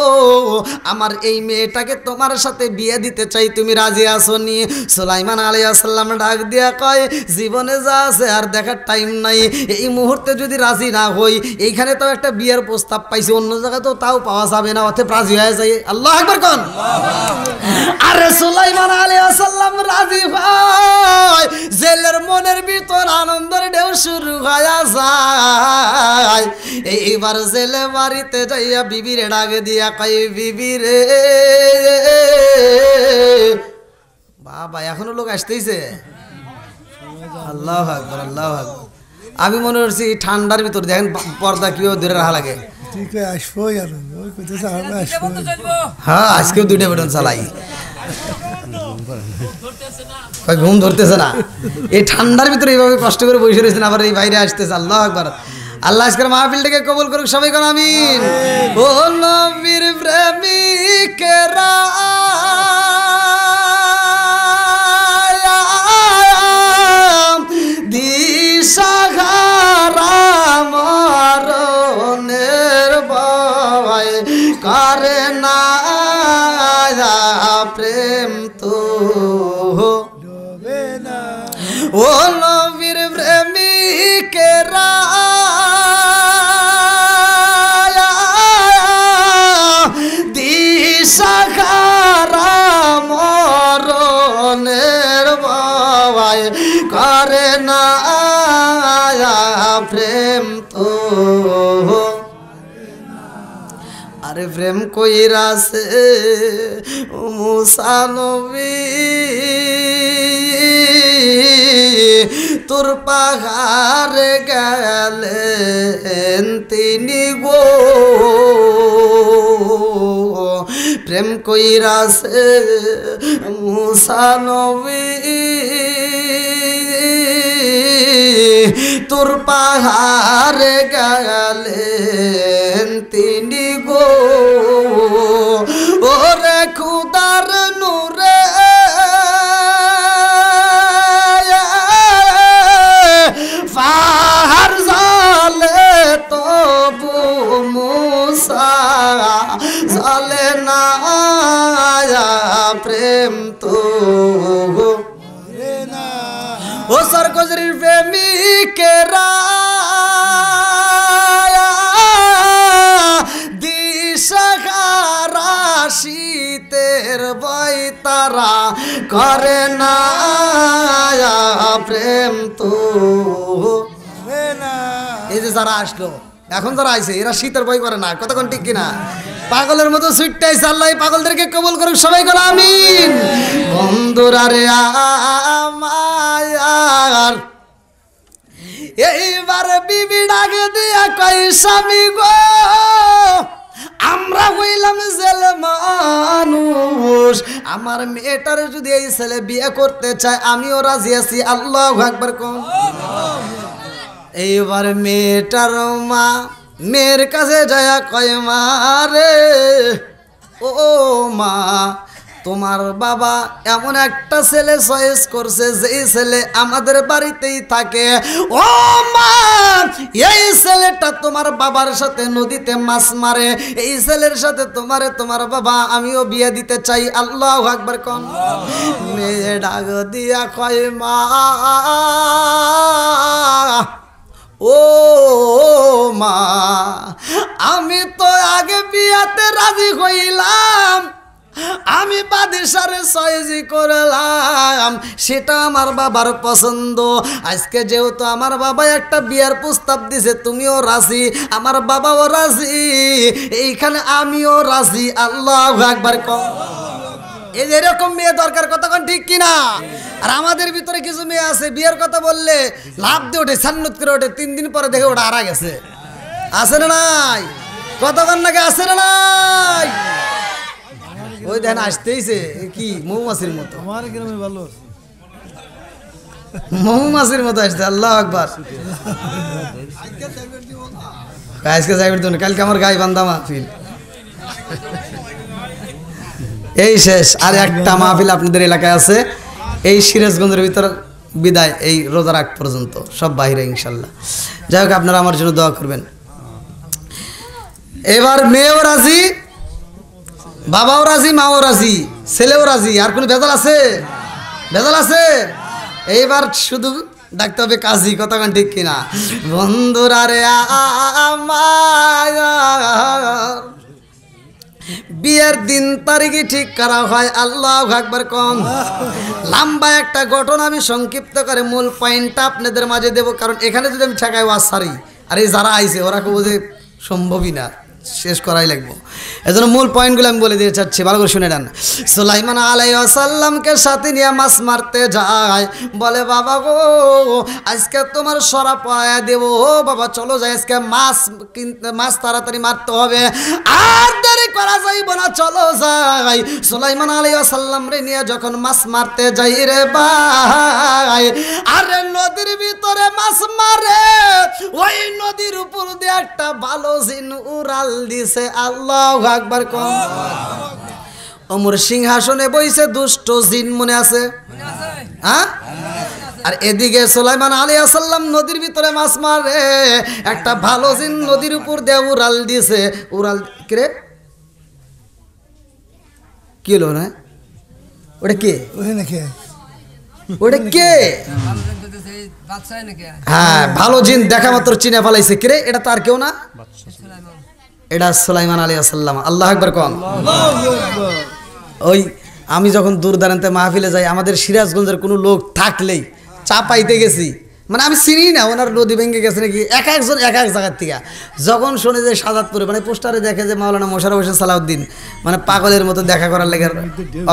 আমার এই মেয়েটাকে তোমার সাথে বিয়ে দিতে চাই, তুমি রাজি আছো নি? সুলাইমান আলাইহিস সালাম ডাক দিয়া কয় জীবনে যা আছে আর দেখার টাইম নাই, এই মুহূর্তে যদি রাজি না হই, এইখানে তো একটা বিয়ের প্রস্তাব পাইছি, অন্য জায়গায় তো তাও পাওয়া যাবে না, অতএব রাজি হয়ে যায়। আল্লাহু আকবার কোন। আরে সুলাইমান আলাইহিস সালাম রাজি হয়, জেলের মনের ভিতর আনন্দের ঢেউ শুরু হয়ে যায়। এইবার জেলে বাড়িতে যাইয়া বিবিরে ডাকে দিয়া কয় বিবি রে, বাবা এখনো লোক আসতেইছে। আল্লাহু আকবার, আল্লাহু আকবার। আমি মনে করছি ঠান্ডার ভিতর দেখেন পর্দা কিভাবে ধরে রাখা লাগে। হ্যাঁ, আজকেও 2টা বেটন চালাই, ঘুম ধরতেছে না। এই ঠান্ডার ভিতরে এইভাবে কষ্ট করে বসে রয়েছেন, আবার এই বাইরে আসতেছে। আল্লাহু আকবার। আল্লাহ আজকের মাহফিলটাকে কবুল করুক, সবাই কোন আমিন। ও নবীর প্রেমিকেরা দিশাহারা মরণের ভয় করে না, প্রেম তো ও নবীর প্রেমিকেরা দিশাহারা মরণের ভয় করে না, প্রেম তো আরে প্রেম কইরাছে মুসা নবী, তোর পাহাড়ে গেলেন তিনি গো, প্রেম কইরাছে মুসা নবী, তোর পাহাড়ে গেলেন তিনি গো, ওরে খুদার নূরে পাহাড় জালে তবু মুসা জালে না, প্রেম তো ও সরকজরির প্রেমিকেরা দিশাহারা শীতের বই তারা করে না, প্রেম তো এই যে যারা আসলো এখন যারা আইছে এরা শীতের বই করে না, কতক্ষণ ঠিক কিনা? পাগলের মতো ছুটতেছে। আল্লাহ পাগলদেরকে কবুল করুক, সবাই বলো আমিন। বন্ধুরা রে আমার, এইবার বিবি ডাকে দিয়া কই স্বামী গো, আমরা হইলাম জেলে মানুষ, আমার মেয়েটার যদি এই ছেলে বিয়ে করতে চায় আমিও রাজি আছি। আল্লাহু আকবার কোন। এইবার মেয়েটার মা মেয়ের কাছে যায়া কয় মা রে, ও মা তোমার বাবা এমন একটা ছেলে চয়েস করছে যেই ছেলে আমাদের বাড়িতেই থাকে। ও মা, এই ছেলেটা তোমার বাবার সাথে নদীতে মাছ মারে, এই ছেলের সাথে তোমার বাবা আমিও বিয়ে দিতে চাই। আল্লাহু আকবার কোন। মেয়ে ডাক দিয়া কয় মা, ও মা বেয়াতে রাজি হইলাম, আমি বাদশারে সয়জি করলাম, সেটা আমার বাবার পছন্দ। আজকে যেহেতু আমার বাবা একটা বিয়ার প্রস্তাব দিছে, তুমিও রাজি, আমার বাবাও রাজি, এইখানে আমিও রাজি। আল্লাহু আকবার। এই যে এরকম মেয়ে দরকার, কতক্ষণ ঠিক কিনা? আর আমাদের ভিতরে কিছু মেয়ে আছে বিয়ের কথা বললে লাভ দিয়ে ওঠে, সান্নত করে ওঠে, 3 দিন পরে দেখে ওটা হারা গেছে। আছে না নাই? কতক্ষণ নাকি আছে না নাই? ওই দেখেন আসতেইছে কি মৌমাছির মতো, মৌমাছির মতো আসছে। আল্লাহু আকবার। আজকে যাইবেন তো, কালকে আমার গায়ে বান্ধা মাহফিল, এই শেষ। আর একটা মাহফিল আপনাদের এলাকায় আছে, এই সিরাজগঞ্জের ভিতর বিদায়, এই রোজার আগ পর্যন্ত সব বাইরে ইনশাল্লাহ। যাই হোক, আপনারা আমার জন্য দোয়া করবেন। এবার মেয়েও রাজি, বাবাও রাজি, মাও রাজি, ছেলেও রাজি। আর কোনো ভেজাল আছে? ভেজাল আছে? এইবার শুধু ডাকতে হবে কাজী। কতক্ষণ ঠিক কিনা? বন্ধুরা রে আমার, বিয়ের দিন তারিখই ঠিক করা হয়। আল্লাহু আকবার কম। লম্বা একটা ঘটনা আমি সংক্ষিপ্ত করে মূল পয়েন্টটা আপনাদের মাঝে দেব, কারণ এখানে যদি আমি ঠেকাই ওয়াজ সারি, আর এই যারা আইছে ওরা কেউ বোঝে সম্ভবই না, শেষ করাই লাগবো। এজন্য মূল পয়েন্টগুলো আমি বলে দিতে চাচ্ছি, ভালো করে শুনে নেন। সুলাইমান আলাইহিস সালামকে সাথে নিয়ে মাছ মারতে যায়, বলে বাবা গো আজকে তোমার সরা পায়া দেব, ও বাবা চলো যাই, আজকে মাছ কিনতে, মাছ তাড়াতাড়ি মারতে হবে, আর দেরি করা যাইব না, চলো যাই। সুলাইমান আলাইহিস সালাম রে নিয়ে যখন মাছ মারতে যাই রে ভাই, আরে নদীর ভিতরে মাছ মারে, ওই নদীর উপর দিয়ে একটা ভালো জিন উড়াল দিছে। আল্লাহু আকবার কম। ওমর সিংহাসনে বইছে দুষ্ট জিন, মনে আছে? হ্যাঁ। আর এদিকে সুলাইমান আলাইহিস সালাম নদীর ভিতরে মাছ মারে, একটা ভালো জিন নদীর উপর দিয়ে উড়াল দিছে। উড়াল কে? কি হলো না? ওটা কে? ওটা কে? হ্যাঁ, ভালো জিন দেখা মাত্র চিনে ফেলাইছে। কে? এটা তো আর কেউ না, এটা সুলাইমান আলাইহিস সালাম। আল্লাহু আকবার কম। ওই আমি যখন দূর দাঁড়াতে মাহফিলে যাই, আমাদের সিরাজগঞ্জের কোনো লোক থাকলেই চা পাইতে গেছি, মানে আমি চিনি না ওনার নদী ভেঙে গেছে নাকি, এক একজন এক এক জায়গার থেকে। যখন শুনে যে সাজাদপুরে, মানে পোস্টারে দেখে যে মাওলানা মোশাররফ হোসেন সালাউদ্দিন, মানে পাগলের মতো দেখা করার লেগে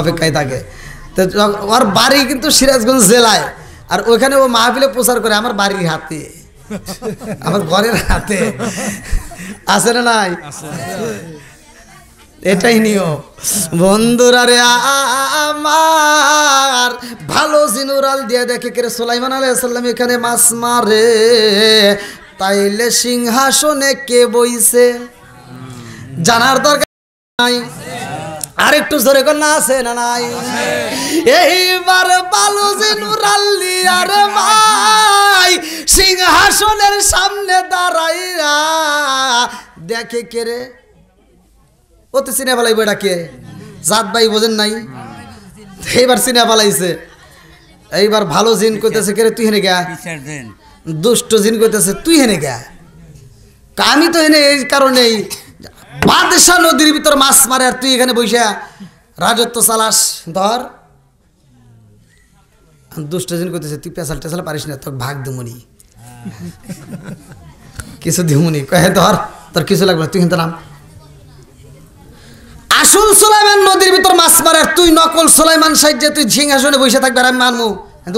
অপেক্ষায় থাকে। তো ওর বাড়ি কিন্তু সিরাজগঞ্জ জেলায়, আর ওইখানে ও মাহফিলে প্রচার করে আমার বাড়ির হাতে, আমার ঘরের হাতে। আছে না নাই? এটাই নিয়ম। বন্ধুরা রে আমার, ভালো জিনুরাল দিয়ে দেখে কে সুলাইমান আলাইহিস সালাম এখানে মাছ মারে, তাইলে সিংহাসনে কে বইছে জানার দরকার নাই? আর একটু জোরে কর না, আছে না নাই? এইবার ভালো জিনুরাল দিয়া রে ভাই সিংহাসনের সামনে দাঁড়াইয়া দেখে কে রে, ও তো চিনে ফেলাইব, এটা কে? জাত ভাই বোঝেন নাই? এইবার চিনে ফেলাইছে। এইবার ভালো জিন কইতেছে কে রে, তুই হেনে গা। দুষ্ট জিন কইতেছে তুই হেনে গা। আমি তো হেনে এই কারণেই, বাদশা নদীর ভিতর মাছ মারে আর তুই এখানে বইসা রাজত্ব চালাস, ধর। দুষ্ট জিন কইতেছে তুই পেশাল টেশাল পারিস না, তোর ভাগ দিমুনি, কিছু দিমুনি। কয়ে ধর, তোর কিছু লাগবে না, তুই কিন্তু নাম। আসল সুলাইমান নদীর ভিতর মাছ মারে আর তুই নকল সুলাইমান সাইজে তুই সিংহাসনে বসে থাকবে, আর আমি মানবো?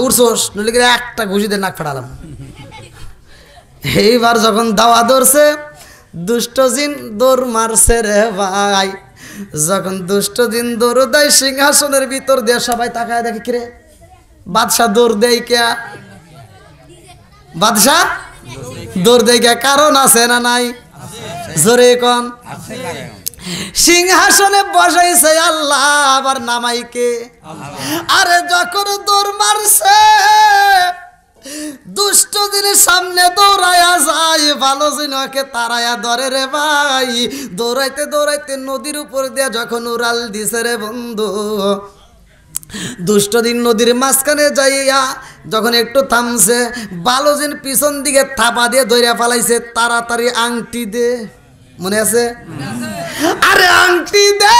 উঠছোস, নইলে একটা ঘুষি দিয়ে নাক ফাটালাম। এইবার যখন দাওয়া ধরছে, দুষ্ট জিন দৌড় মারছে রে ভাই। যখন দুষ্ট জিন দৌড় দেয় সিংহাসনের ভিতর দিয়ে, সবাই তাকায় দেখে কিরে বাদশা দৌড় দেয় কে? বাদশা দৌড় দেয় কে? কারণ আছে না নাই? জোরে কোন। সিংহাসনে বসাইছে আল্লাহ, আবার নামাইকে। আরে যখন দৌড় মারছে, দুষ্ট জিনের সামনে দৌড়াইয়া যায়, ভালো জিনকে তারাইয়া ধরে রে ভাই। দৌড়াইতে দৌড়াইতে নদীর উপর দিয়ে যখন উড়াল দিছে রে বন্ধু, দুষ্ট দিন নদীর মাঝখানে যাইয়া যখন একটু থামছে, ভালো জিন পিছন দিকে থাপা দিয়ে ধইরা ফেলাইছে, তাড়াতাড়ি আংটি দে। মনে আছে? আরে আংটি দে,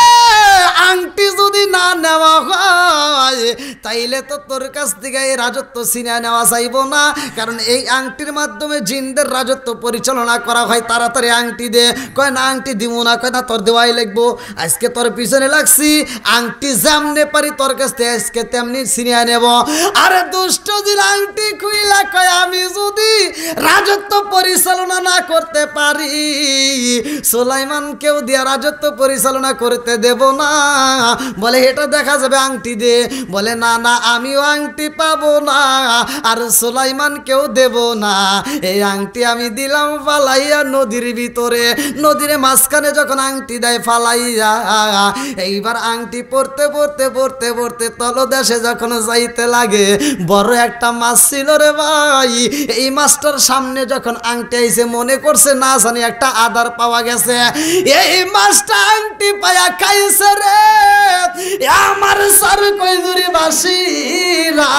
আংটি যদি না নেওয়া হয় তাইলে তো তোর কাছ থেকে এই রাজত্ব ছিনিয়ে নেওয়া চাইব না, কারণ এই আংটির মাধ্যমে জিনদের রাজত্ব পরিচালনা করা হয়। তাড়াতাড়ি আংটি দে। কয় না আংটি দিব না। কয় না তোর দেওয়াই লাগবো, আজকে তোর পিছনে লাগছি, আংটি যেমনে পারি তোর কাছ থেকে আজকে তেমনি ছিনিয়ে নেব। আরে দুষ্ট জিন আংটি খুইলা কয় আমি যদি রাজত্ব পরিচালনা না করতে পারি সুলাইমানকেও দিয়া রাজত্ব পরিচালনা করতে দেব না। বলে এটা দেখা যাবে, আংটি দে। বলে না না আমিও আংটি পাবো না আর সুলাইমানকেও দেব না। এই আংটি আমি দিলাম ফালাইয়া নদীর ভিতরে। নদীর মাঝখানে যখন আংটি দেয় ফালাইয়া, এইবার আংটি পড়তে পড়তে পড়তে পড়তে তলদেশে যখন যাইতে লাগে, বড় একটা মাছ ছিল রে ভাই। এই মাছটার সামনে যখন আংটি আইছে মনে করছে না জানি একটা আদার পাওয়া গেছে। এই মাছটা আংটি পায়া খাইছে রে আমার সার কইদুরি বাসিরা।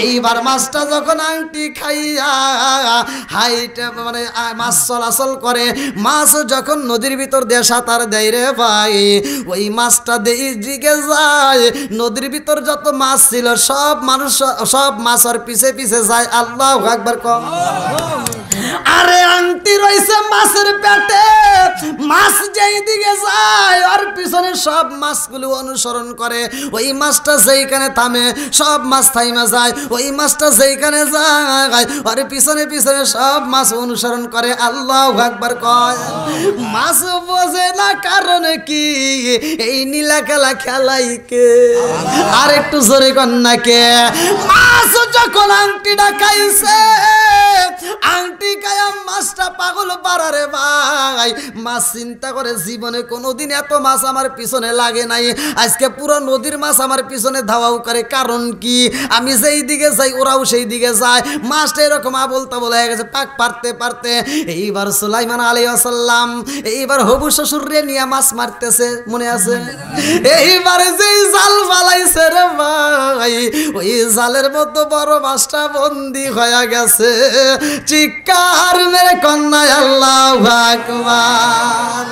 এইবার মাছটা যখন আংটি খাইয়া হাইটে মানে মাছ চলাচল করে, মাছ যখন নদীর ভিতর দিয়ে সাঁতার দেয় রে ভাই, ওই মাছটা দিকে যায়। নদীর ভিতর যত মাছ ছিল সব মানুষ সব মাছের পিছে পিছে যায়। আল্লাহু আকবার কম। আরে আংটি রইছে মাছের পেটে, মাছ যেই দিকে যায় ওর পিছনে সব মাছগুলো অনুসরণ করে। ওই মাছটা যেইখানে থামে সব মাছ থাইমা যায়, ওই মাছটা যেইখানে যায় ওর পিছনে পিছনে সব মাছ অনুসরণ করে। আল্লাহু আকবার কয়। মাছ বোঝে না কারণ কি এই নীলা খেলা খেলাই কে? আর একটু জোরে কন্যা কে? মাছ যখন আংটিটা খাইছে, আংটি খায়া মাছটা পাগল পারারে ভাই। মাছ চিন্তা করে জীবনে কোনোদিন এত মাছ আমার পিছনে লাগে নাই, আজকে পুরো নদীর মাছ আমার পিছনে ধাওয়াও করে। কারণ কি আমি যেই দিকে যাই ওরাও সেই দিকে যায়। মাছটা এরকম আবল তাবল হয়ে গেছে পাক পারতে পারতে। এইবার সুলাইমান আলাইহিস সালাম এইবার হবু শ্বশুরে নিয়ে মাছ মারতেছে, মনে আছে? এইবারে যেই জাল ফালাইছে রে ভাই, ওই জালের মধ্যে বড় মাছটা বন্দি হয়ে গেছে। চিৎকার মেরে কন্যা আল্লাহু আকবার।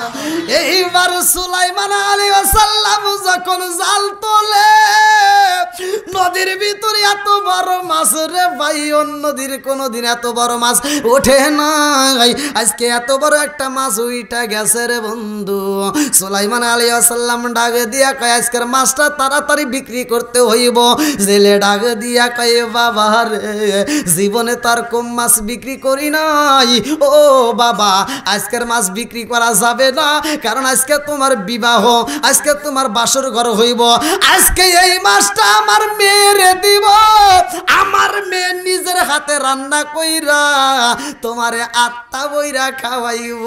এইবার সুলাইমান আলাইহিস সালাম যখন জাল তোলে, নদীর ভিতরে এত বড় মাছ রে ভাই, অন্য নদীর কোনোদিন এত বড় মাছ ওঠে নাই। আজকে এত বড় একটা মাছ উইটা গেছে রে বন্ধু। সুলাইমান আলাইহিস সালাম ডাক দিয়া কয় আজকের মাছটা তাড়াতাড়ি বিক্রি করতে হইব। জেলে ডাক দিয়া কয় বাবা রে জীবনে তার কম মাছ বিক্রি করি নাই। ও বাবা আজকের মাছ বিক্রি করা যাবে না, কারণ আজকে তোমার বিবাহ, আজকে তোমার বাসর ঘর হইব। আজকে এই মাছটা আমার মেয়েরে দিব, আমার মেয়ে নিজের হাতে রান্না কইরা তোমারে আত্মা বইরা খাওয়াইব।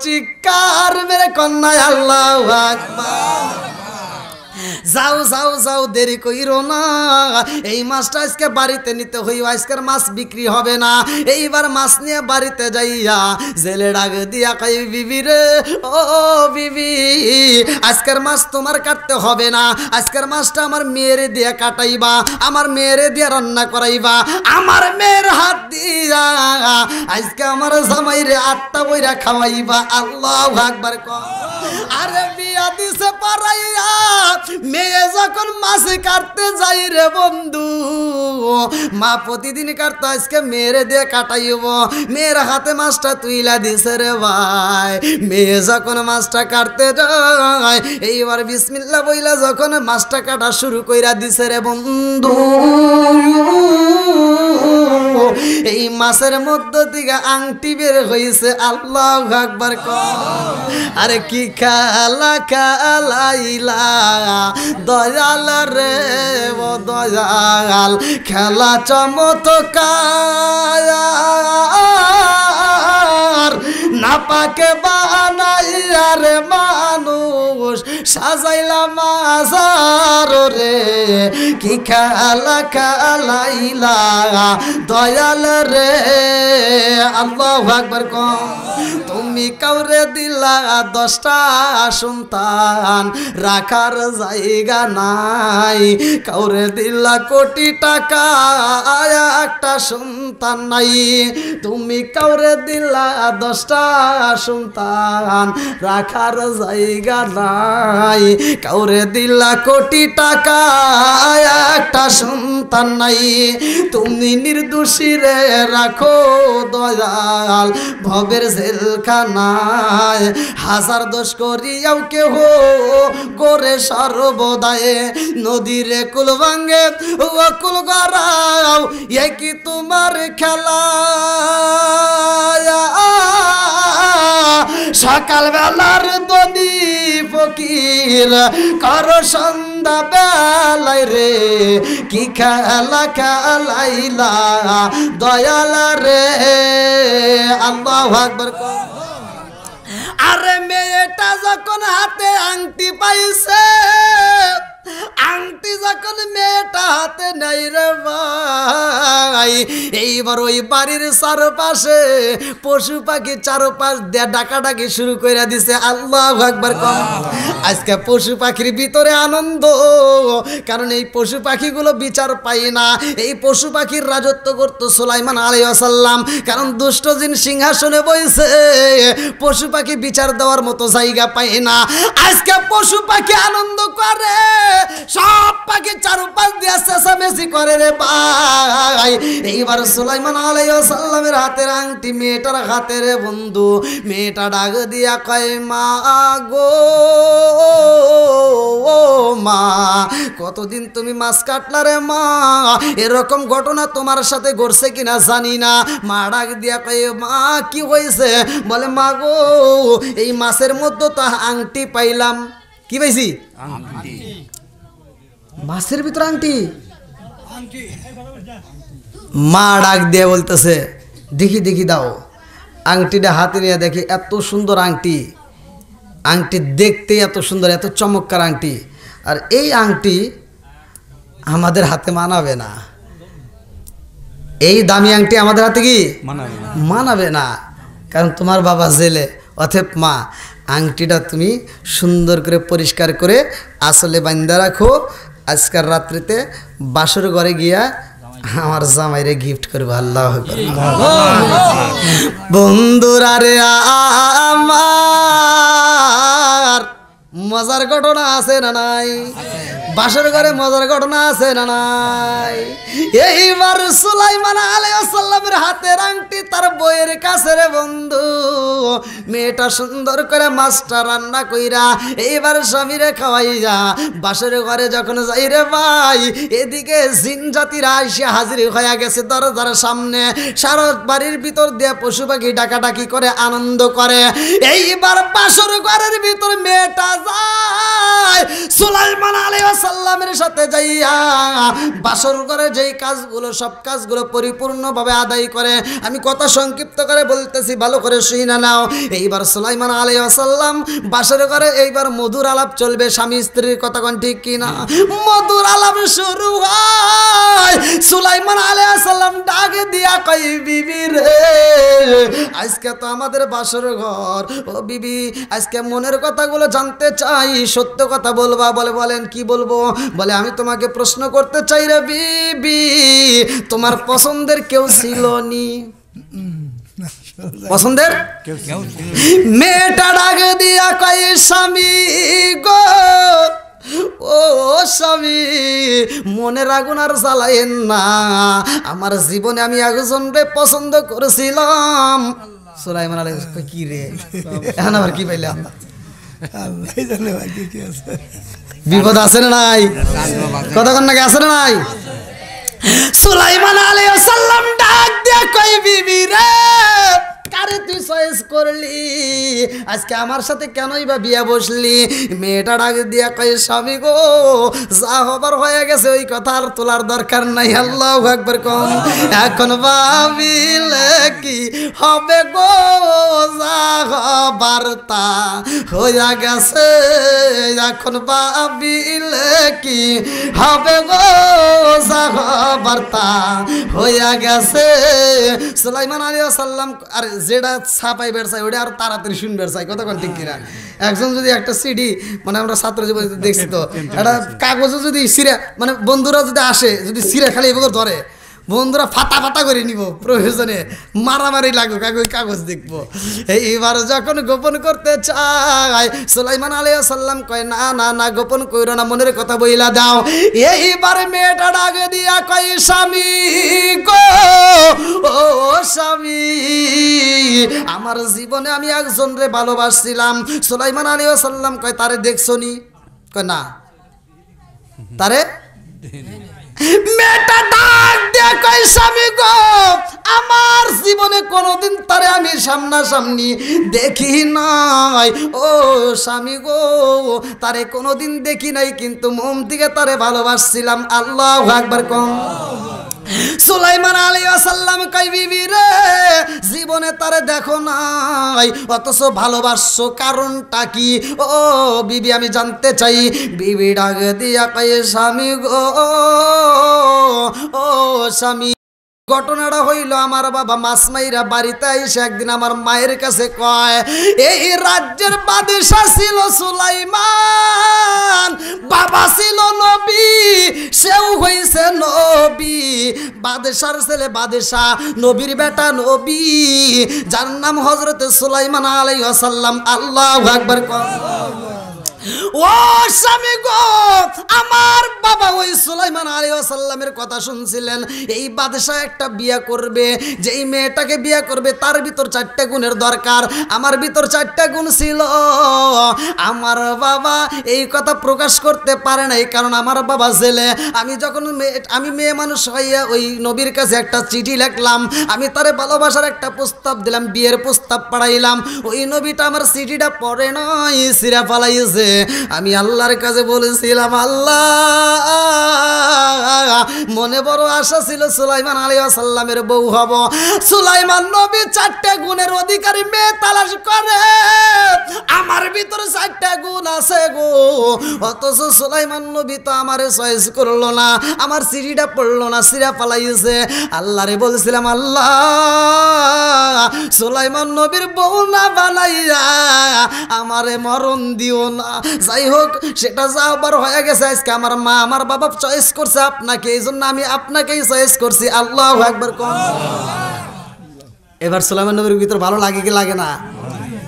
চিৎকার মেরে কন্যা আল্লাহু আকবার। যাও যাও যাও, দেরি কইরো না, এই মাছটা আজকে বাড়িতে নিতে হইব, আজকের মাছ বিক্রি হবে না। এইবার মাছ নিয়ে বাড়িতে যাইয়া জেলে ডাক দিয়া কই বিবি রে, ও বিবি আজকের মাছ তোমার কাটতে হবে না, আজকের মাছটা আমার মেয়েরে দিয়ে কাটাইবা, আমার মেয়েরে দিয়ে রান্না করাইবা, আমার মেয়ের হাত দিয়া আজকে আমার জামাইরে আত্মা বইরা খাওয়াইবা। আল্লাহু আকবার কর। আরে বিয়া দিছে পারাইয়া মেয়ে যখন মাছ কাটতে যাই রে বন্ধু, মা প্রতিদিন কাটতো, আজকে মেয়েরে দিয়ে কাটাইব। মেয়ের হাতে মাছটা তুইলা দিছে রে ভাই। মেয়ে যখন মাছটা কাটতে যায়, এইবার বিসমিল্লাহ বইলা যখন মাছটা কাটা শুরু কইরা দিছে রে বন্ধু, এই মাছের মধ্য থেকে আংটি বের হইছে। আল্লাহু আকবার কর। আরে কি খেলা খেলাইলা দয়াল রে ও দয়াল, খেলা চমৎকার, না পাকে বানাইয়া রে মানুষ মানুষ সাজাইলা মাজার রে কি খেলা খেলাইলা দয়াল রে আল্লাহু আকবার কম তুমি কাউরে দিলা 10টা সন্তান রাখার জায়গা নাই কাউরে দিলা কোটি টাকা একটা সন্তান নাই তুমি কাউরে দিলা 10টা সন্তান রাখার জায়গা নাই কাউরে দিলা কোটি টাকা একটা সন্তান নাই তুমি নির্দোষী রে রাখো দয়াল ভবের জেলখানায় হাজার দোষ করিয়াও কেহ করে সর্বদায়ে নদীরে কুল ভাঙ্গে ও কুল গড়াও এ কি তোমার খেলা সকাল বেলার দনি ফকির কর সন্ধ্যা বেলায় রে কি খেলা খেলাইলা দয়াল রে আল্লাহু আকবার আরে মেয়েটা যখন হাতে আংটি পাইছে আংটি যখন মেয়েটা হাতে নাই রে ভাই এইবার ওই বাড়ির চারপাশে পশু পাখি চারপাশ দিয়ে ডাকাডাকি শুরু করে দিছে আল্লাহু আকবার কম আজকে পশু পাখির ভিতরে আনন্দ কারণ এই পশু পাখিগুলো বিচার পায় না এই পশু পাখির রাজত্ব করতো সুলাইমান আলাইহিস সালাম কারণ দুষ্ট জিন সিংহাসনে বসে পশু পাখি বিচার দেওয়ার মতো জায়গা পায় না আজকে পশু পাখি আনন্দ করে সব পাখি চারপাশ দিয়ে চেঁচামেচি করে রে ভাই এইবার সুলাইমান আলাইহিস সালামের হাতের আংটি মেয়েটার হাতে রে বন্ধু মেয়েটা ডাক দিয়া কয় মা গো ও মা কতদিন তুমি মাছ কাটলা রে মা এরকম ঘটনা তোমার সাথে ঘটছে কিনা জানি না মা ডাক দিয়া কয় মা কি হয়েছে বলে মা গো এই মাছের মধ্যে তো আংটি পাইলাম কি পাইছি মাছের ভিতরে আংটি মা ডাক দিয়ে বলতেছে দেখি দেখি দাও আংটিটা হাতে নিয়ে দেখি এত সুন্দর আংটি আংটি দেখতে এত সুন্দর এত চমৎকার আংটি আর এই আংটি আমাদের হাতে মানাবে না এই দামি আংটি আমাদের হাতে কি মানাবে না কারণ তোমার বাবা জেলে অতএব মা আংটিটা তুমি সুন্দর করে পরিষ্কার করে আসলে বান্ধা রাখো আজকের রাত্রিতে বাসর ঘরে গিয়া আমার জামাইরে গিফট করবো আল্লাহু আকবার বন্ধুরা রে আমার মজার ঘটনা আছে না নাই বাসর ঘরে মজার ঘটনা আছে না নাই এইবার সুলাইমান আলাইহিস সালামের হাতের আংটি তার বইয়ের কাছে রে বন্ধু মেয়েটা সুন্দর করে মাছটা রান্না কইরা এইবার স্বামীরে খাওয়াইয়া বাসর ঘরে যখন যাই রে ভাই এদিকে জিন জাতিরা এসে হাজির হয়ে গেছে দরজার সামনে সারা বাড়ির ভিতর দিয়ে পশু পাখি ডাকাডাকি করে আনন্দ করে এইবার বাসর ঘরের ভিতর মেয়েটা যায় সুলাইমান আলাইহিস সালামের সাথে যাইয়া বাসর ঘরে যেই কাজগুলো সব কাজগুলো পরিপূর্ণভাবে আদায় করে আমি কথা সংক্ষিপ্ত করে বলতেছি ভালো করে শুনে নাও এইবার সুলাইমান আলাইহিস সালাম বাসর ঘরে এইবার মধুর আলাপ চলবে স্বামী স্ত্রীর কথা কোন ঠিক কিনা মধুর আলাপ শুরু হয় সুলাইমান আলাইহিস সালাম ডাক দিয়া কই বিবি রে আজকে তো আমাদের বাসর ঘর ও বিবি আজকে মনের কথাগুলো জানতে চাই সত্য কথা বলবা বলে বলেন কি বলবো বলে আমি তোমাকে প্রশ্ন করতে চাই রে বিবি তোমার পছন্দের কেউ ছিল নি পছন্দের মেয়েটা ডাক দিয়া কয় স্বামী গো ও স্বামী মনের আগুন আর জ্বালায়েন না আমার জীবনে আমি একজনকে পছন্দ করেছিলাম সুলাইমান আলাইহিস সালাম কি রে এখন আবার কি পাইলাম আল্লাহ জানে ভাই কি আছে বিপদ আছে না নাই কতক্ষণ নাকি আছে না নাই সুলাইমান আলাইহিস সালাম ডাক দিয়া কই বিবি রে কারে তুই চয়েস করলি আজকে আমার সাথে কেনই বা বিয়ে বসলি মেয়েটা ডাক দিয়া কই স্বামী গো যা হবার হয়ে গেছে ওই কথা আর তোলার দরকার নাই আল্লাহু আকবার কম এখন ভাবিলে কি হবে গো বার্তা হইয়া গেছে, এখন ভাবিলে কি হবে গো, বার্তা হইয়া গেছে। সুলাইমান আলাইহিস সালাম আর যেটা ছাপাই বেরসাই ওটা আর তাড়াতাড়ি শুনবে চাই, কতক্ষণ ঠিক কিনা। একজন যদি একটা সিডি, মানে আমরা ছাত্র জীবনে দেখছি তো, একটা কাগজে যদি সিরা, মানে বন্ধুরা যদি আসে, যদি সিরা খালি এভাবে ধরে, বন্ধুরা ফাটা ফাটা করে নিব, প্রয়োজনে মারামারি লাগুক, ওই কাগজ দেখবো। এইবার যখন গোপন করতে চাই, সুলাইমান আলাইহিস সালাম কয় না না না, গোপন কইরো না, মনের কথা বইলা দাও। এইবার মেয়েটা ডাক দিয়া কয়, স্বামী গো, ও স্বামী, আমার জীবনে আমি একজন রে ভালোবাসছিলাম। সুলাইমান আলাইহিস সালাম কয়, তারে দেখছো নি? কয় না। তারে মেয়েটা ডাক দিয়ে কয়, স্বামী গো, আমার জীবনে কোনোদিন তারে আমি সামনাসামনি দেখি নাই। ও স্বামী গো, তারে কোনোদিন দেখি নাই, কিন্তু মন থেকে তারে ভালোবাসছিলাম। আল্লাহু আকবার কম। সুলাইমান আলাইহিস সালাম কয়, বিবি রে, জীবনে তারে দেখো নাই, অথচ ভালোবাসছো, কারণটা কি? ও বিবি, আমি জানতে চাই। বিবি ডাক দিয়া কয়, স্বামী গো, ও স্বামী, ঘটনাটা হইল, আমার বাবা মাছ মাইরা বাড়িতে এসে একদিন আমার মায়ের কাছে কয়, এই রাজ্যের বাদশা ছিল সুলাইমান, বাবা ছিল নবী, সেও হইছে নবী, বাদশার ছেলে বাদশা, নবীর বেটা নবী, যার নাম হযরত সুলাইমান আলাইহিস সালাম। আল্লাহু আকবার। ও স্বামী গো, আমার বাবা ওই সুলাইমান আলাইহিস সালামের কথা শুনছিলেন। এই বাদশা একটা বিয়া করবে, যেই মেয়েটাকে বিয়া করবে তার ভিতর 4টা গুণের দরকার। আমার ভিতর 4টা গুণ ছিল। আমার বাবা এই কথা প্রকাশ করতে পারে নাই, কারণ আমার বাবা ছেলে। আমি যখন আমি মেয়ে মানুষ হইয়া ওই নবীর কাছে একটা চিঠি লিখলাম, আমি তারে ভালোবাসার একটা প্রস্তাব দিলাম, বিয়ের প্রস্তাব পাঠাইলাম। ওই নবীটা আমার চিঠিটা পড়ে নাই, সিরা ফালাইছে। আমি আল্লাহর কাছে বলেছিলাম, আল্লাহ, মনে বড় আশা ছিল সুলাইমান আলাইহিস সালামের বউ হব। সুলাইমান নবী 4টা গুণের অধিকারী মেয়ে তালাশ করে, আমার ভিতরে 4টা গুণ আছে গো, অথচ সুলাইমান নবী তো আমারে চয়েস করলো না, আমার চিঠিটা পড়লো না, সিরা ফালাইছে। আল্লাহরে বলছিলাম, আল্লাহ, সুলাইমান নবীর বউ না বানাইয়া আমারে মরণ দিও না। যাই হোক, সেটা যা আবার হয়ে গেছে, আজকে আমার মা আমার বাবা চয়েস করছে আপনাকে, এই জন্য আমি আপনাকেই চয়েস করছি। আল্লাহু আকবার। এবার সুলাইমান নবীর ভিতর ভালো লাগে কি লাগে না?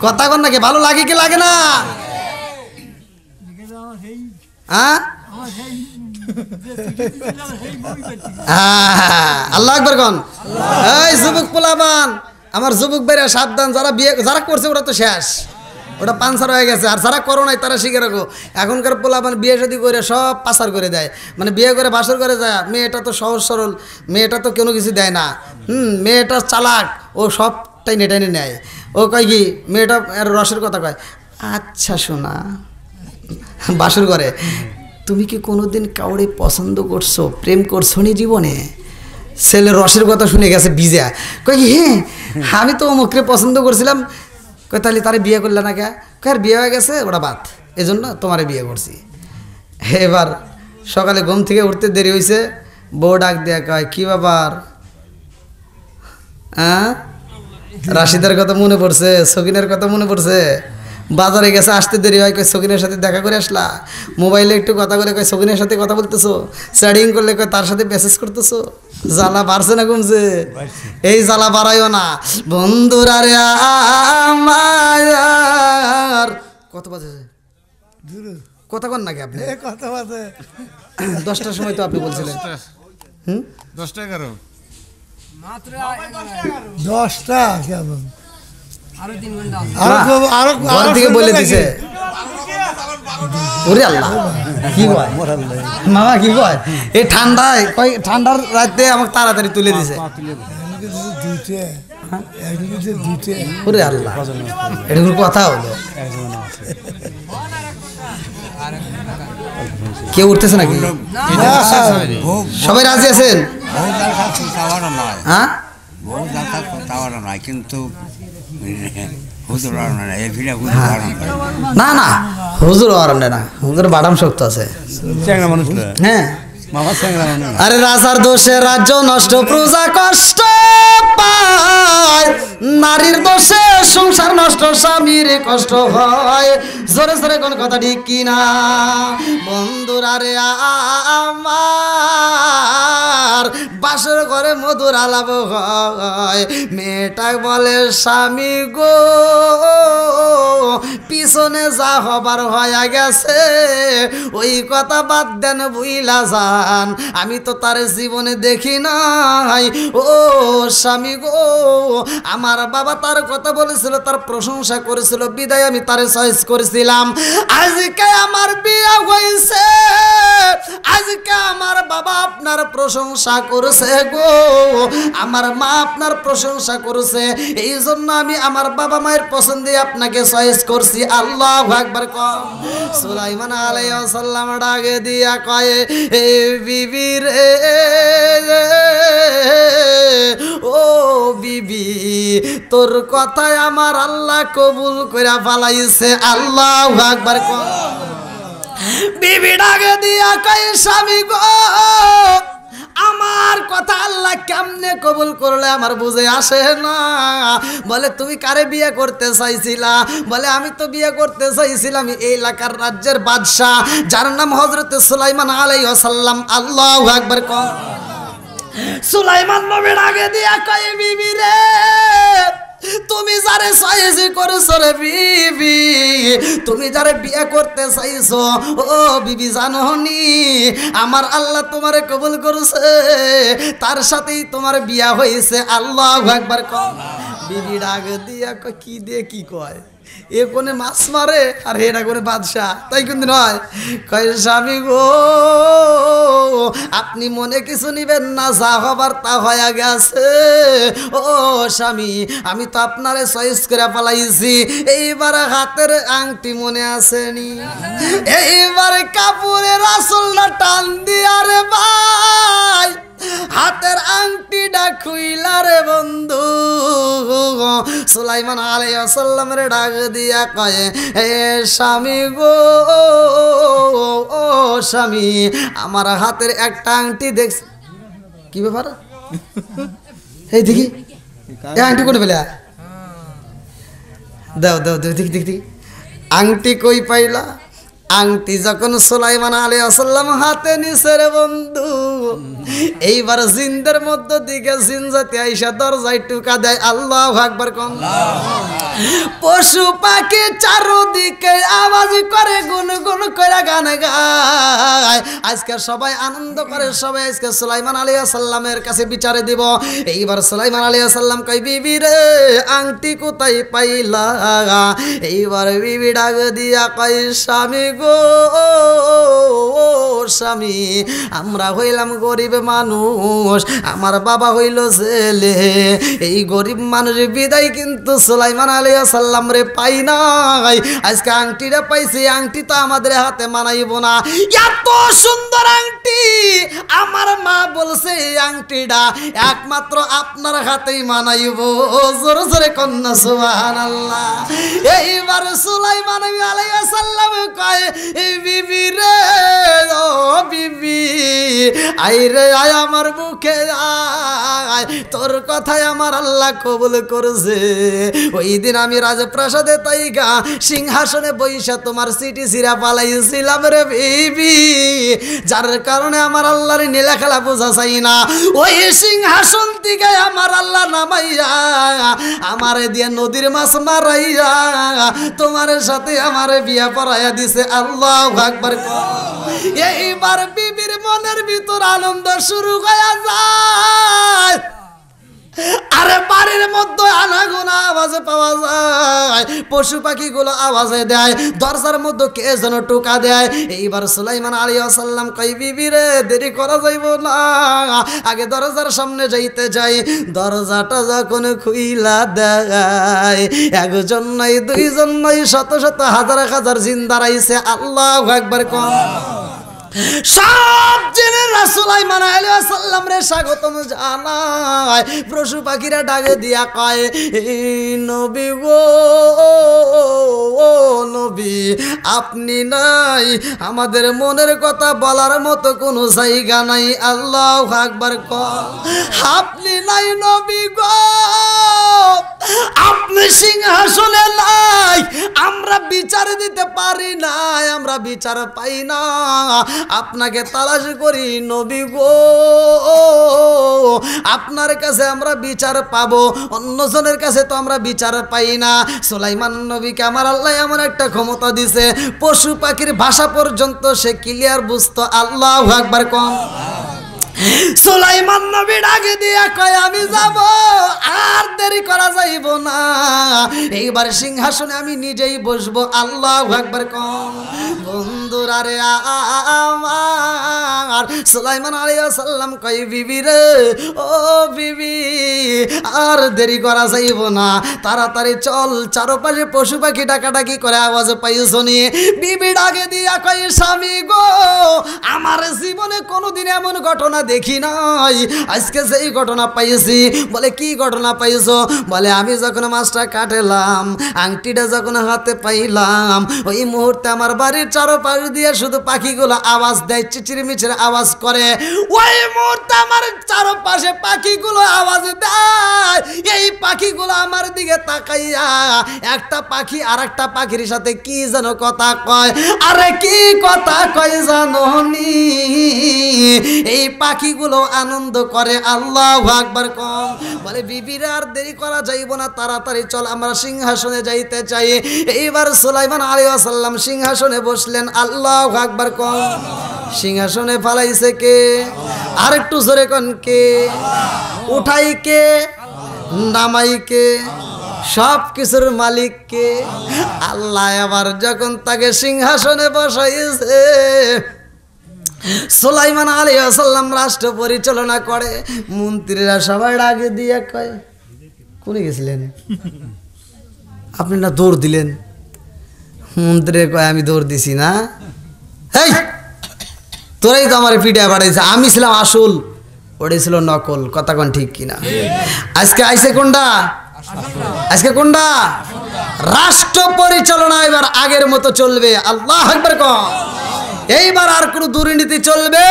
কথা কন নাকি, ভালো লাগে কি লাগে না? হ্যাঁ, আল্লাহু আকবার কোন। এই যুবক পোলাপান, আমার যুবক ভাইরা সাবধান, যারা বিয়ে যারা করছে ওরা তো শেষ, ওটা পাঞ্চার হয়ে গেছে। আর যারা করো নাই তারা শিখে রাখো, এখনকার পোলাপান বিয়ে শাদী করে সব পাচার করে দেয়, মানে বিয়ে করে বাসর করে যায়। মেয়েটা তো সহজ সরল, মেয়েটা তো কোনো কিছু দেয় না। মেয়েটা চালাক, ও সবটাই নেটানি নেয়। ও কয় কি, মেয়েটা রসের কথা কয়, আচ্ছা শোনা, বাসর করে, তুমি কি কোনোদিন কাউরে পছন্দ করছো, প্রেম করছো নি জীবনে? ছেলে রসের কথা শুনে গেছে ভিজা, কয় কি, হ্যাঁ আমি তো অমুকরে পছন্দ করছিলাম। কয় তাহলে তারে বিয়ে করলে না কে? কয় বিয়ে হয়ে গেছে, ওটা বাদ, এই জন্য তোমারে বিয়ে করছি। এবার সকালে ঘুম থেকে উঠতে দেরি হয়েছে, বউ ডাক দেয়া কয়, কি ব্যাপার? হ্যাঁ, রাশিদার কথা মনে পড়ছে, সকিনের কথা মনে পড়ছে, বাজারে গেছে, আসতে দেরি হয়, কয় সকিনের সাথে দেখা করে আসলা, মোবাইলে একটু কথা বলে, কয় সকিনের সাথে কথা বলতেছো, চ্যাটিং করলে কয় তার সাথে মেসেজ করতেছো। জ্বালা বাড়ছে না কমছে? এই জ্বালা বাড়াইও না বন্ধুরা রে আমার। কত বাজে কথা কন নাকি আপনি? 10টার সময় তো আপনি বলছিলেন। 10টা 11 10টা কেমন ঘর থেকে বলে দিছে। ওরে আল্লাহ, কি কয় মামা, কি কয়? এই ঠান্ডায়, কয় ঠান্ডার রাতে আমাকে তাড়াতাড়ি তুলে দিছে। ওরে আল্লাহ, এটা কোনো কথা হলো? কেউ উঠতেছে নাকি? সবাই রাজি আছেন? কিন্তু হুজুর আর না এই ফিরে হুজুর আর না না হুজুর অরণ্যে না, হুজুর বাদাম শক্ত আছে। চ্যাংড়া মানুষ না হ্যাঁ মামা চ্যাংড়া মানুষ আরে রাজার দোষে রাজ্য নষ্ট, প্রজা কষ্ট পায়, নারীর দোষে সংসার নষ্ট, স্বামীর কষ্ট হয়। জোরে জোরে কোন কথা ঠিক কিনা বন্ধুরা রে আমার, বাসর ঘরে মধুর আলাপ হয়, মেয়েটা বলে স্বামী গো পিছনে যা হবার হয়ে গেছে ওই কথা বাদ দেন বুইলা যান, আমি তো তার জীবনে দেখি নাই। ও স্বামী গো আমার বাবা তার কথা বলেছিল, তার প্রশংসা করেছিল, বিদায় আমি তারে চয়েস করেছিলাম। আজকে আমার বিয়ে হয়েছে, আজকে আমার বাবা আপনার প্রশংসা করেছে গো, আমার মা আপনার প্রশংসা করেছে, এই জন্য আমি আমার বাবা মায়ের পছন্দে আপনাকে চয়েস করছি। আল্লাহু আকবার। সুলাইমান আলাইহিস সালাম ডাকে দিয়া কয় এ বিবি রে ও বিবি, তোর কথায় আমার আল্লাহ কবুল কইরা ফেলাইছে। আল্লাহু আকবার। বিবি ডাকে দিয়া কয় স্বামী গো আমার কথা আল্লাহ কেমনে কবুল করলে আমার বুঝে আসে না। বলে তুমি কারে বিয়ে করতে চাইছিলা? বলে আমি তো বিয়ে করতে চাইছিলাম এই এলাকার রাজ্যের বাদশাহ, যার নাম হযরত সুলাইমান আলাইহিস সালাম। আল্লাহু আকবার। সুলাইমান নবীর আগে দিয়া কয় বিবি রে তুমি যারে চয়েস করেছো রে বিবি, তুমি যারে বিয়ে করতে চাইছো ও বিবি জানো নি আমার আল্লাহ তোমারে কবুল করেছে, তার সাথেই তোমার বিয়া হয়েছে। আল্লাহু আকবার। বিবি ডাক দিয়া কয় কি দিয়ে কি কয়, এ কোনে মাছ মারে আর এরা কোনে বাদশা, তাই কিন্তু নয়। কয় স্বামী গো আপনি মনে কিছু নিবেন না, যা হবার তা হয়ে গেছে। ও স্বামী আমি তো আপনারে চয়েস করে পালাইছি, এইবার হাতের আংটি মনে আসেনি, এইবার কাপড়ের আসলটা টান দিয়া রে ভাই হাতের আংটিটা খুইলা রে বন্ধু। সুলাইমান আলাইহিস সালামের ডাক দিয়া কয় এ স্বামী গো ও স্বামী আমার হাতের একটা আংটি দেখছ। কি ব্যাপার এই দেখি এই আংটি কোনে পেলে, দাও দাও দাও দেখি দেখি আংটি কই পাইলা? আংটি যখন সুলাইমান আলাইহিস সালাম হাতে নিছে রে বন্ধু, এইবার জিনদের মধ্য দিকে জিন জাতি আইসা দরজায় টুকা দেয়। আল্লাহু আকবার। পশু পাখি চারদিকে আওয়াজ করে গুনগুন করে গান গায়, আজকে সবাই আনন্দ করে, সবাই আজকে সুলাইমান আলাইহিস সালামের কাছে বিচারে দিব। এইবার সুলাইমান আলাইহিস সালাম কই বিবি রে আংটি কোথায় পাইলা? এইবার বিবি ডাক দিয়া কই স্বামী গো স্বামী আমরা হইলাম গরিব মানুষ, আমার বাবা হইল ছেলে, এই গরিব মানুষের বিদায় কিন্তু সুলাইমান আলাইহিস সালাম রে পাই নাই, আজকে আংটিটা পাইছি, আংটি তো আমাদের হাতে মানাইব না। এত সুন্দর আংটি আমার মা বলছে এই আংটিটা একমাত্র আপনার হাতেই মানাইব। জোরে জোরে কন্যা সুবহানাল্লাহ। এইবার সুলাইমান আলাইহিস সালাম কয় এই বিবি রে ও বিবি আই রে আয় আমার বুকে আয়, তোর কথায় আমার আল্লাহ কবুল করেছে। ওই দিন আমি রাজপ্রাসাদে তাইগা সিংহাসনে বইসা তোমার সিটি সিরা পালাইছিলাম রে বিবি, যার কারণে আমার আল্লাহর নীলা খেলা বোঝা চাই না, ওই সিংহাসন থেকে আমার আল্লাহ নামাইয়া আমারে দিয়ে নদীর মাছ মারাইয়া তোমার সাথে আমার বিয়া পড়াইয়া দিছে। আল্লাহু আকবার। এইবার বিবির মনের ভিতর আনন্দ শুরু হয়ে যায়, আরে বাড়ির মধ্যে আনাগোনা আওয়াজে পাওয়া যায়, পশু পাখিগুলো আওয়াজে দেয়, দরজার মধ্যে কে যেন টোকা দেয়। এইবার সুলাইমান আলাইহিস সালাম কই বিবি রে দেরি করা যাইব না, আগে দরজার সামনে যাইতে যাই। দরজাটা যখন খুইলা দেয় একজন নয় দুইজন নয় শত শত হাজার হাজার জিন দাঁড়াইছে। আল্লাহু আকবার। সব জিনেরা সুলাইমান আলাইহিস সালাম রে স্বাগতম জানায়, পশু পাখিরা ডাকে দিয়া কয় নবী গো আপনি নাই, আমাদের মনের কথা বলার মতো কোনো জায়গা নাই। আল্লাহু আকবার কর। আপনি নাই নবী গো, আপনি সিংহাসনে নাই, আমরা বিচার দিতে পারি না, আমরা বিচার পাই না, আপনাকে তালাশ করি নবী গো, আপনার কাছে আমরা বিচার পাবো, অন্যজনের কাছে তো আমরা বিচার পাই না। সুলাইমান নবীকে আমার আল্লাহ এমন একটা ক্ষমতা দিছে, পশু পাখির ভাষা পর্যন্ত সে ক্লিয়ার বুঝতো। আল্লাহু আকবার কোন। সুলাইমান নবী ডাকে দিয়া কয় আমি যাব, আর দেরি করা যাইব না, এইবার সিংহাসনে আমি নিজেই বসবো। আল্লাহু আকবার কোন। বন্ধুরা রে আমার, সুলাইমান আলাইহিস সালাম কয় বিবি রে, ও বিবি আর দেরি করা যাইব না, তাড়াতাড়ি চল, চারপাশে পশু পাখি ডাকাডাকি করে আওয়াজ পাইছো নি। বিবি ডাকে দিয়া কয় স্বামী গো, আমার জীবনে কোনোদিন এমন ঘটনা দেখি নাই, আজকে সেই ঘটনা পাইছি। বলে কি ঘটনা পাইছো? বলে আমি যখন মাছটা কাটলাম, আংটিটা যখন হাতে পাইলাম, ওই মুহূর্তে আমার বাড়ির চারপাশ দিয়ে শুধু পাখিগুলো আওয়াজ দেয়, চিচিরমিচির আওয়াজ করে। ওই মুহূর্তে আমার চারপাশে পাখিগুলো আওয়াজ দেয়, এই পাখিগুলো আমার দিকে তাকাইয়া একটা পাখি আর একটা পাখির সাথে কি যেন কথা কয়। আরে কি কথা কয় জানো নি? এই পাখিগুলো আনন্দ করে। আল্লাহু আকবার কম। বলে বিবিরা আর দেরি করা যাইব না, তাড়াতাড়ি চল, আমরা সিংহাসনে যাইতে চাই। এইবার সুলাইমান আলাইহিস সালাম সিংহাসনে বসলেন। আল্লাহু আকবার কম। সিংহাসনে ফালাইছে কে? আর একটু জোরে কোন কে? উঠাই কে? নামাই কে? সব কিছুর মালিক কে? আল্লাহ। আবার যখন তাকে সিংহাসনে বসাইছে, সুলাইমান আলাইহিস সালাম রাষ্ট্র পরিচালনা করে, মন্ত্রীরা সবাই আগে দিয়ে কয় কোনে গেছিলেন আপনি? না দৌড় দিলেন। মন্ত্রী কয় আমি দৌড় দিছি না, এই তোরাই তো আমার পিঠা বাড়াইছে, আমি ছিলাম আসল, ওটাই ছিল নকল। কথা কোন ঠিক কিনা? আজকে আইসে কোনটা? আজকে কোনটা? রাষ্ট্র পরিচালনা এবার আগের মতো চলবে। আল্লাহু আকবার কর। এইবার আর কোনো দুর্নীতি চলবে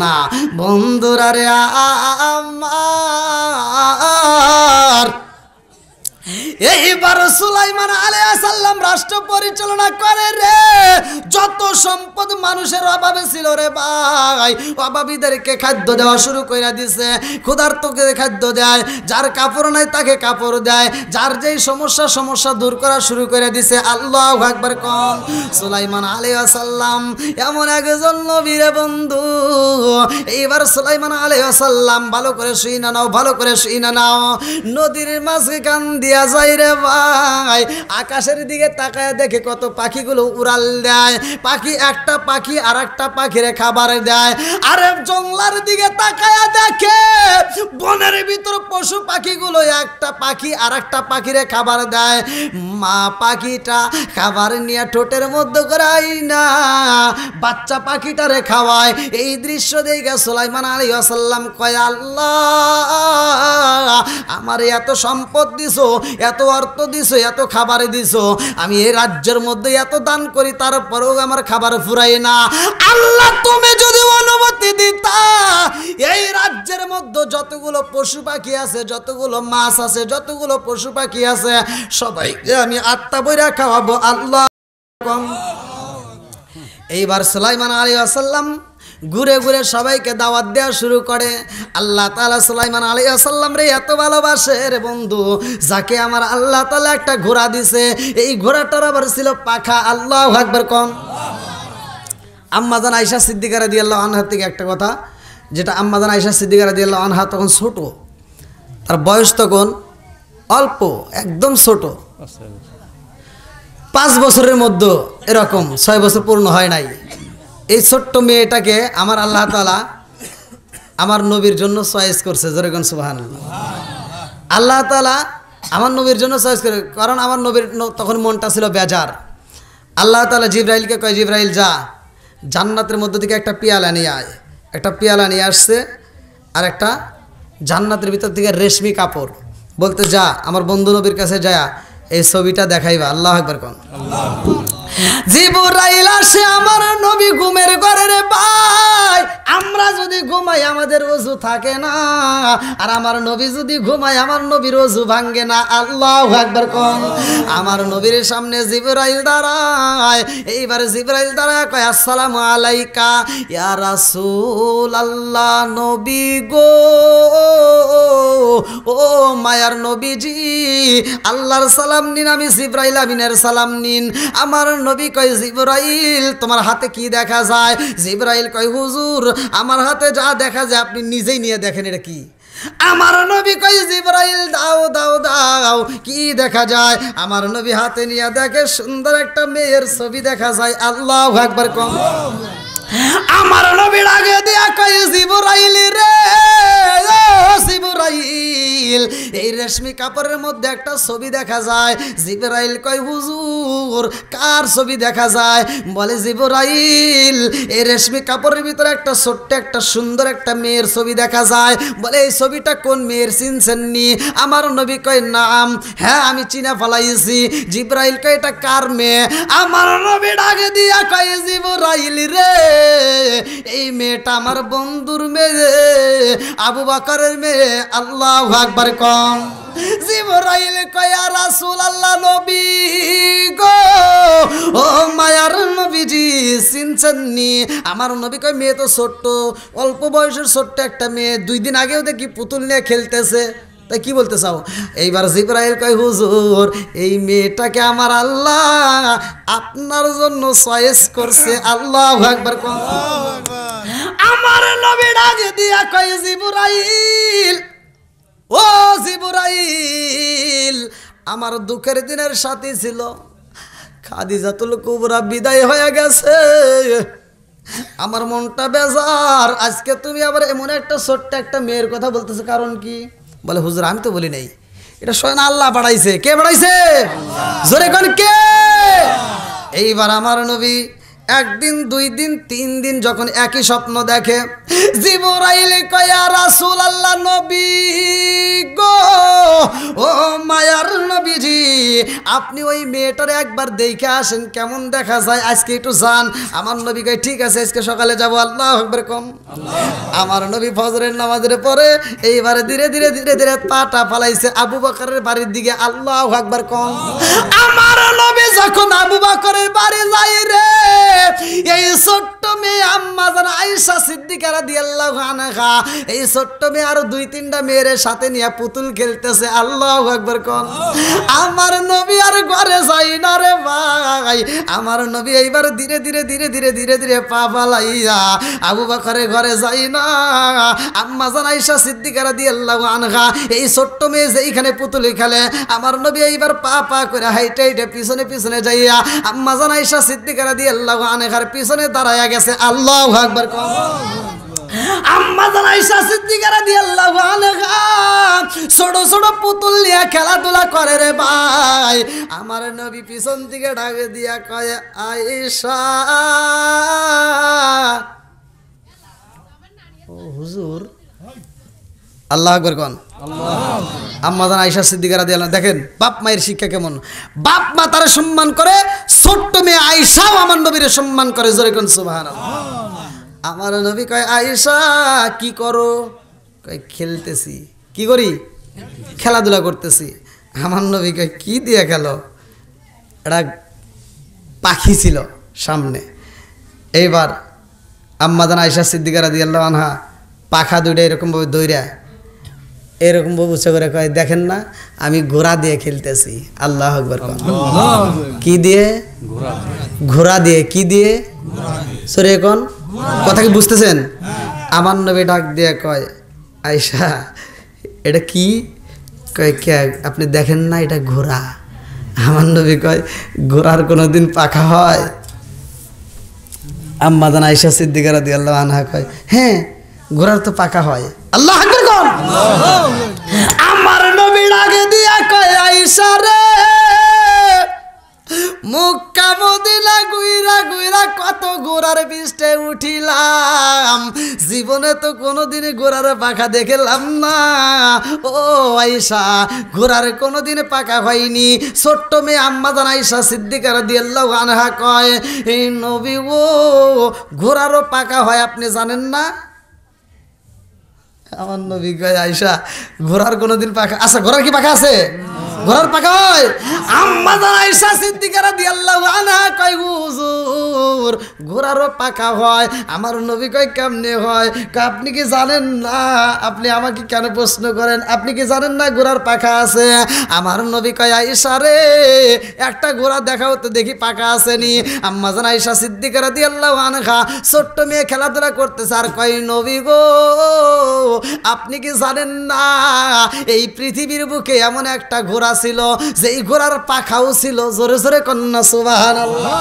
না। বন্ধুরা রে আমার, এইবার সুলাইমান আলাইহিস সালাম রাষ্ট্র পরিচালনা করে রে। যত সম্পদ মানুষের অভাবে ছিল রে ভাই, অভাবীদেরকে খাদ্য দেওয়া শুরু করে দিছে, ক্ষুধার্তকে খাদ্য দেয়, যার কাপড় নাই তাকে কাপড় দেয়, যার যেই সমস্যা দূর করা শুরু করে দিছে। আল্লাহু আকবার কোন। সুলাইমান আলাইহিস সালাম এমন একজন নবী রে বন্ধু। এইবার সুলাইমান আলাইহিস সালাম ভালো করে শুই না নাও, ভালো করে শুই না নাও, নদীর মাঝখান দিয়া যায় রে ভাই, আকাশের দিকে তাকায় দেখে কত পাখিগুলো উড়াল দেয়, পাখি একটা পাখি আর একটা পাখিরে খাবার দেয়। আরে জঙ্গলার দিকে তাকায় দেখে বনের ভিতর পশু পাখিগুলো একটা পাখি আর একটা পাখিরে খাবার দেয়। মা পাখিটা খাবার নিয়ে ঠোঁটের মধ্যে করাই না, বাচ্চা পাখিটারে খাওয়ায়। এই দৃশ্য দেখে সুলাইমান আলাইহিস সালাম কয় আল্লাহ, আমার এত সম্পদ দিছো, এত অর্থ দিছো, এত খাবার দিছো, আমি এই রাজ্যের মধ্যে এত দান করি, তারপরেও আমার খাবার ফুরাই না। আল্লাহ তুমি যদি অনুমতি দিতা, এই রাজ্যের মধ্যে যতগুলো পশু পাখি আছে, যতগুলো মাছ আছে, যতগুলো পশু পাখি আছে, সবাইকে আমি আত্মা বইরা খাওয়াবো। আল্লাহ। এইবার সুলাইমান আলাইহিস সালাম ঘুরে ঘুরে সবাইকে দাওয়াত দেওয়া শুরু করে। আল্লাহ তাআলা সুলাইমান আলাইহিস সালাম রে এত ভালোবাসে রে বন্ধু, যাকে আমার আল্লাহ তাআলা একটা ঘোড়া দিছে, এই ঘোড়াটার আবার ছিল পাখা। আল্লাহু আকবার কোন। আম্মাজান আয়েশা সিদ্দিকা রাদিয়াল্লাহু আনহা থেকে একটা কথা, যেটা আম্মাজান আয়েশা সিদ্দিকা রাদিয়াল্লাহু আনহা তখন ছোট, তার বয়স তখন অল্প, একদম ছোট, 5 বছরের মধ্যে, এরকম 6 বছর পূর্ণ হয় নাই। এই ছোট্ট মেয়েটাকে আমার আল্লাহ তাআলা আমার নবীর জন্য চয়েস করছে। যেরকম সুবহানাল্লাহ। আল্লাহ তাআলা আমার নবীর জন্য চয়েস করে, কারণ আমার নবীর তখন মনটা ছিল বেজার। আল্লাহ তাআলা জিবরাইলকে কয়, জিবরাইল যা, জান্নাতের মধ্য থেকে একটা পেয়ালা নিয়ে আয়। একটা পেয়ালা নিয়ে আসছে, আর একটা জান্নাতের ভিতর থেকে রেশমি কাপড়, বলতে যা আমার বন্ধু নবীর কাছে যায় এই ছবিটা দেখাইবা। আল্লাহু আকবার কোন। জিবরাইল আসে আমার নবী ঘুমের ঘরে রে ভাই। আমরা যদি ঘুমাই আমাদের ওযু থাকে না, আর আমার নবী যদি ঘুমায় আমার নবীর ওযু ভাঙ্গে না। আল্লাহু আকবার কোন। আমার নবীর সামনে জিবরাইল দাঁড়ায়। এইবার জিবরাইল দাঁড়ায় কয় আসসালামু আলাইকা ইয়া রাসূলুল্লাহ। নবী গো, ও মায়ার নবীজি, আল্লাহর সালাম নিন, আমি জিবরাইল আমিনের সালাম নিন। আমার নবী কয় জিবরাইল তোমার হাতে কি দেখা যায়? জিবরাইল কয় হুজুর আমার হাতে যা দেখা যায় আপনি নিজেই নিয়ে দেখেন এটা কি। আমার নবী কয় জিবরাইল দাও দাও দাও, কি দেখা যায়? আমার নবী হাতে নিয়ে দেখে সুন্দর একটা মেয়ের ছবি দেখা যায়। আল্লাহু আকবার কম। আমার নবীর আগে দিয়া কয় জিবরাইল রে, ও জিবরাইল এই রেশমি কাপড়ের মধ্যে একটা ছবি দেখা যায়। জিবরাইল কয় হুজুর কার ছবি দেখা যায়? বলে জিবরাইল এই রেশমি কাপড়ের ভিতরে একটা ছোট্ট একটা সুন্দর একটা মেয়ের ছবি দেখা যায়। বলে এই ছবিটা কোন মেয়ের চিনছেন নি? আমার নবী কয় নাম, হ্যাঁ আমি চিনা ফেলাইছি। জিবরাইল কয় এটা কার মেয়ে? আমার নবী ডাকে দিয়া কয় জিবরাইল রে, এই মেয়েটা আমার বন্ধুর মেয়ে, আবু বকরের মেয়ে। আল্লাহু আকবার কম। জিবরাইল কয় ইয়া রাসূলুল্লাহ নবী গো, ও মায়ার নবীজি চিনছেন নি? আমার নবী কয় মেয়ে তো ছোট্ট, অল্প বয়সের ছোট্ট একটা মেয়ে, 2 দিন আগেও দেখি পুতুল নিয়ে খেলতেছে, তাই কি বলতে চাও? এইবার জিবরাইল কয় হুজুর এই মেয়েটাকে আমার আল্লাহ আপনার জন্য চয়েস করছে। আল্লাহু আকবার কম। আমার নবী ডাকে দিয়া কয় জিবরাইল, ও জিবরাইল আমার দুঃখের দিনের সাথী ছিল, খাদিজাতুল কুবরা বিদায় হয়ে গেছে, আমার মনটা বেজার। আজকে তুমি আবার এমন একটা ছোট্ট একটা মেয়ের কথা বলতেছো, কারণ কি? বলে হুজুর আমি তো বলি নাই, এটা স্বয়ং আল্লাহ বাড়াইছে। কে বাড়াইছে? জোরে কোন কে? এইবার আমার নবী 1 দিন 2 দিন 3 দিন যখন একই স্বপ্ন দেখে, জিবরাইল কয় ইয়া রাসূলুল্লাহ নবী গো, ও মায়ার নবীজি আপনি ওই মেয়েটার একবার দেখে আসেন কেমন দেখা যায়, আজকে একটু যান। আমার নবী কয় ঠিক আছে আজকে সকালে যাব। আল্লাহু আকবার কম। আমার নবী ফজরের নামাজের পরে এইবারে ধীরে ধীরে ধীরে ধীরে পাটা ফালাইছে আবু বকরের বাড়ির দিকে। আল্লাহু আকবার কম। আমার নবী যখন আবু বকরের বাড়ি যায় রে, এই ছোট্ট মেয়ে আম্মা জান আয়েশা সিদ্দিকা রাদিয়াল্লাহু আনহা এই ছোট্ট মেয়ে আর 2-3টা মেয়ের সাথে নিয়ে পুতুল খেলতেছে। আল্লাহু আকবার কোন। আমার নবী আর ঘরে যাই না রে ভাই। আমার নবী এইবার ধীরে ধীরে ধীরে ধীরে ধীরে ধীরে পা ফালাইয়া আবু বকরের ঘরে যাই না। আম্মা জান আয়েশা সিদ্দিকা রাদিয়াল্লাহু আনহা এই ছোট্ট মেয়ে যেইখানে পুতুল খেলে, আমার নবী এইবার পা পা করে হাইটে হাইটে পিছনে পিছনে যাইয়া আম্মা জান আয়েশা সিদ্দিকা রাদিয়াল্লাহু আনহার পিছনে দাঁড়ায়া গেছে। আল্লাহু আকবার কোন। আম্মা জান আয়েশা সিদ্দিকা রাদিয়াল্লাহু আনহা ছোট ছোট পুতুল নিয়ে খেলাধুলা করে রে ভাই। আমার নবী পিছন দিকে ঢাকে দিয়া কয় আয়েশা, ও হুজুর। আল্লাহু আকবার কোন। আম্মা জান আয়েশা সিদ্দিকা রাদিয়াল্লাহু আনহা দেখেন বাপ মায়ের শিক্ষা কেমন। বাপ মা তারা সম্মান করে, ছোট্ট মেয়ে আয়েশাও আমার নবীর সম্মান করে। জোরে কোন সুবহানাল্লাহ। আমার নবী কয় আয়েশা কি করো? কয় খেলতেছি। কি করি? খেলাধুলা করতেছি। আমার নবী কয় কি দিয়ে খেলো? একটা পাখি ছিল সামনে। এইবার আম্মা জান আয়েশা সিদ্দিকা রাদিয়াল্লাহু আনহা পাখা দুইটা এরকমভাবে দইরা এরকমভাবে উঁচু করে কয় দেখেন না আমি ঘোড়া দিয়ে খেলতেছি। আল্লাহু আকবার। কি দিয়ে? ঘোড়া দিয়ে। কি দিয়ে? সরে এখন কথা কি বুঝতেছেন? আমার নবী ডাক দিয়ে কয় আয়েশা এটা কি? কয় কে? আপনি দেখেন না এটা ঘোড়া। আমার নবী কয় ঘোড়ার কোনোদিন পাখা হয়? আম্মা জান আয়েশা সিদ্দিকা রাদিয়াল্লাহু আনহা কয় হ্যাঁ ঘোড়ার তো পাখা হয়। আল্লাহু আকবার কোন। আমার নবী ডাকে দিয়া কয় আয়েশা রে, মক্কা মদিনা গুইরা গুইরা কত ঘোড়ার পিষ্টে উঠিলাম, জীবনে তো কোনোদিনই ঘোড়ার পাখা দেখলাম না। ও আয়েশা, ঘোড়ার কোনোদিন পাখা হয়নি। ছোট্ট মেয়ে আম্মাজান আয়েশা সিদ্দিকা রাদিয়াল্লাহু আনহা কয়, এই নবী ও ঘোড়ারও পাখা হয়, আপনি জানেন না? আমার নবী কয়, আয়েশা ঘোড়ার কোনোদিন পাখা, আচ্ছা ঘোড়ার কি পাখা আছে? ঘোড়ার পাখা হয়? আম্মাজান আয়েশা সিদ্দিকা রাদিয়াল্লাহু আনহা কয়, হুজুর ঘোড়ারও পাখা হয়। আমার নবী কয়, কেমনে হয়? কয়, আপনি কি জানেন না? আপনি আমাকে কেন প্রশ্ন করেন? আপনি কি জানেন না ঘোড়ার পাখা আছে? আমার নবী কয়, আয়েশা রে, একটা ঘোড়া দেখাও তো দেখি পাখা আসেনি। আম্মাজান আয়েশা সিদ্দিকা রাদিয়াল্লাহু আনহা ছোট্ট মেয়ে খেলাধুলা করতেছে আর কয়, নবী গো, আপনি কি জানেন না এই পৃথিবীর বুকে এমন একটা ঘোড়া ছিল যেই ঘোড়ার পাখাও ছিল? জোরে জোরে কন্যা সুবহানাল্লাহ।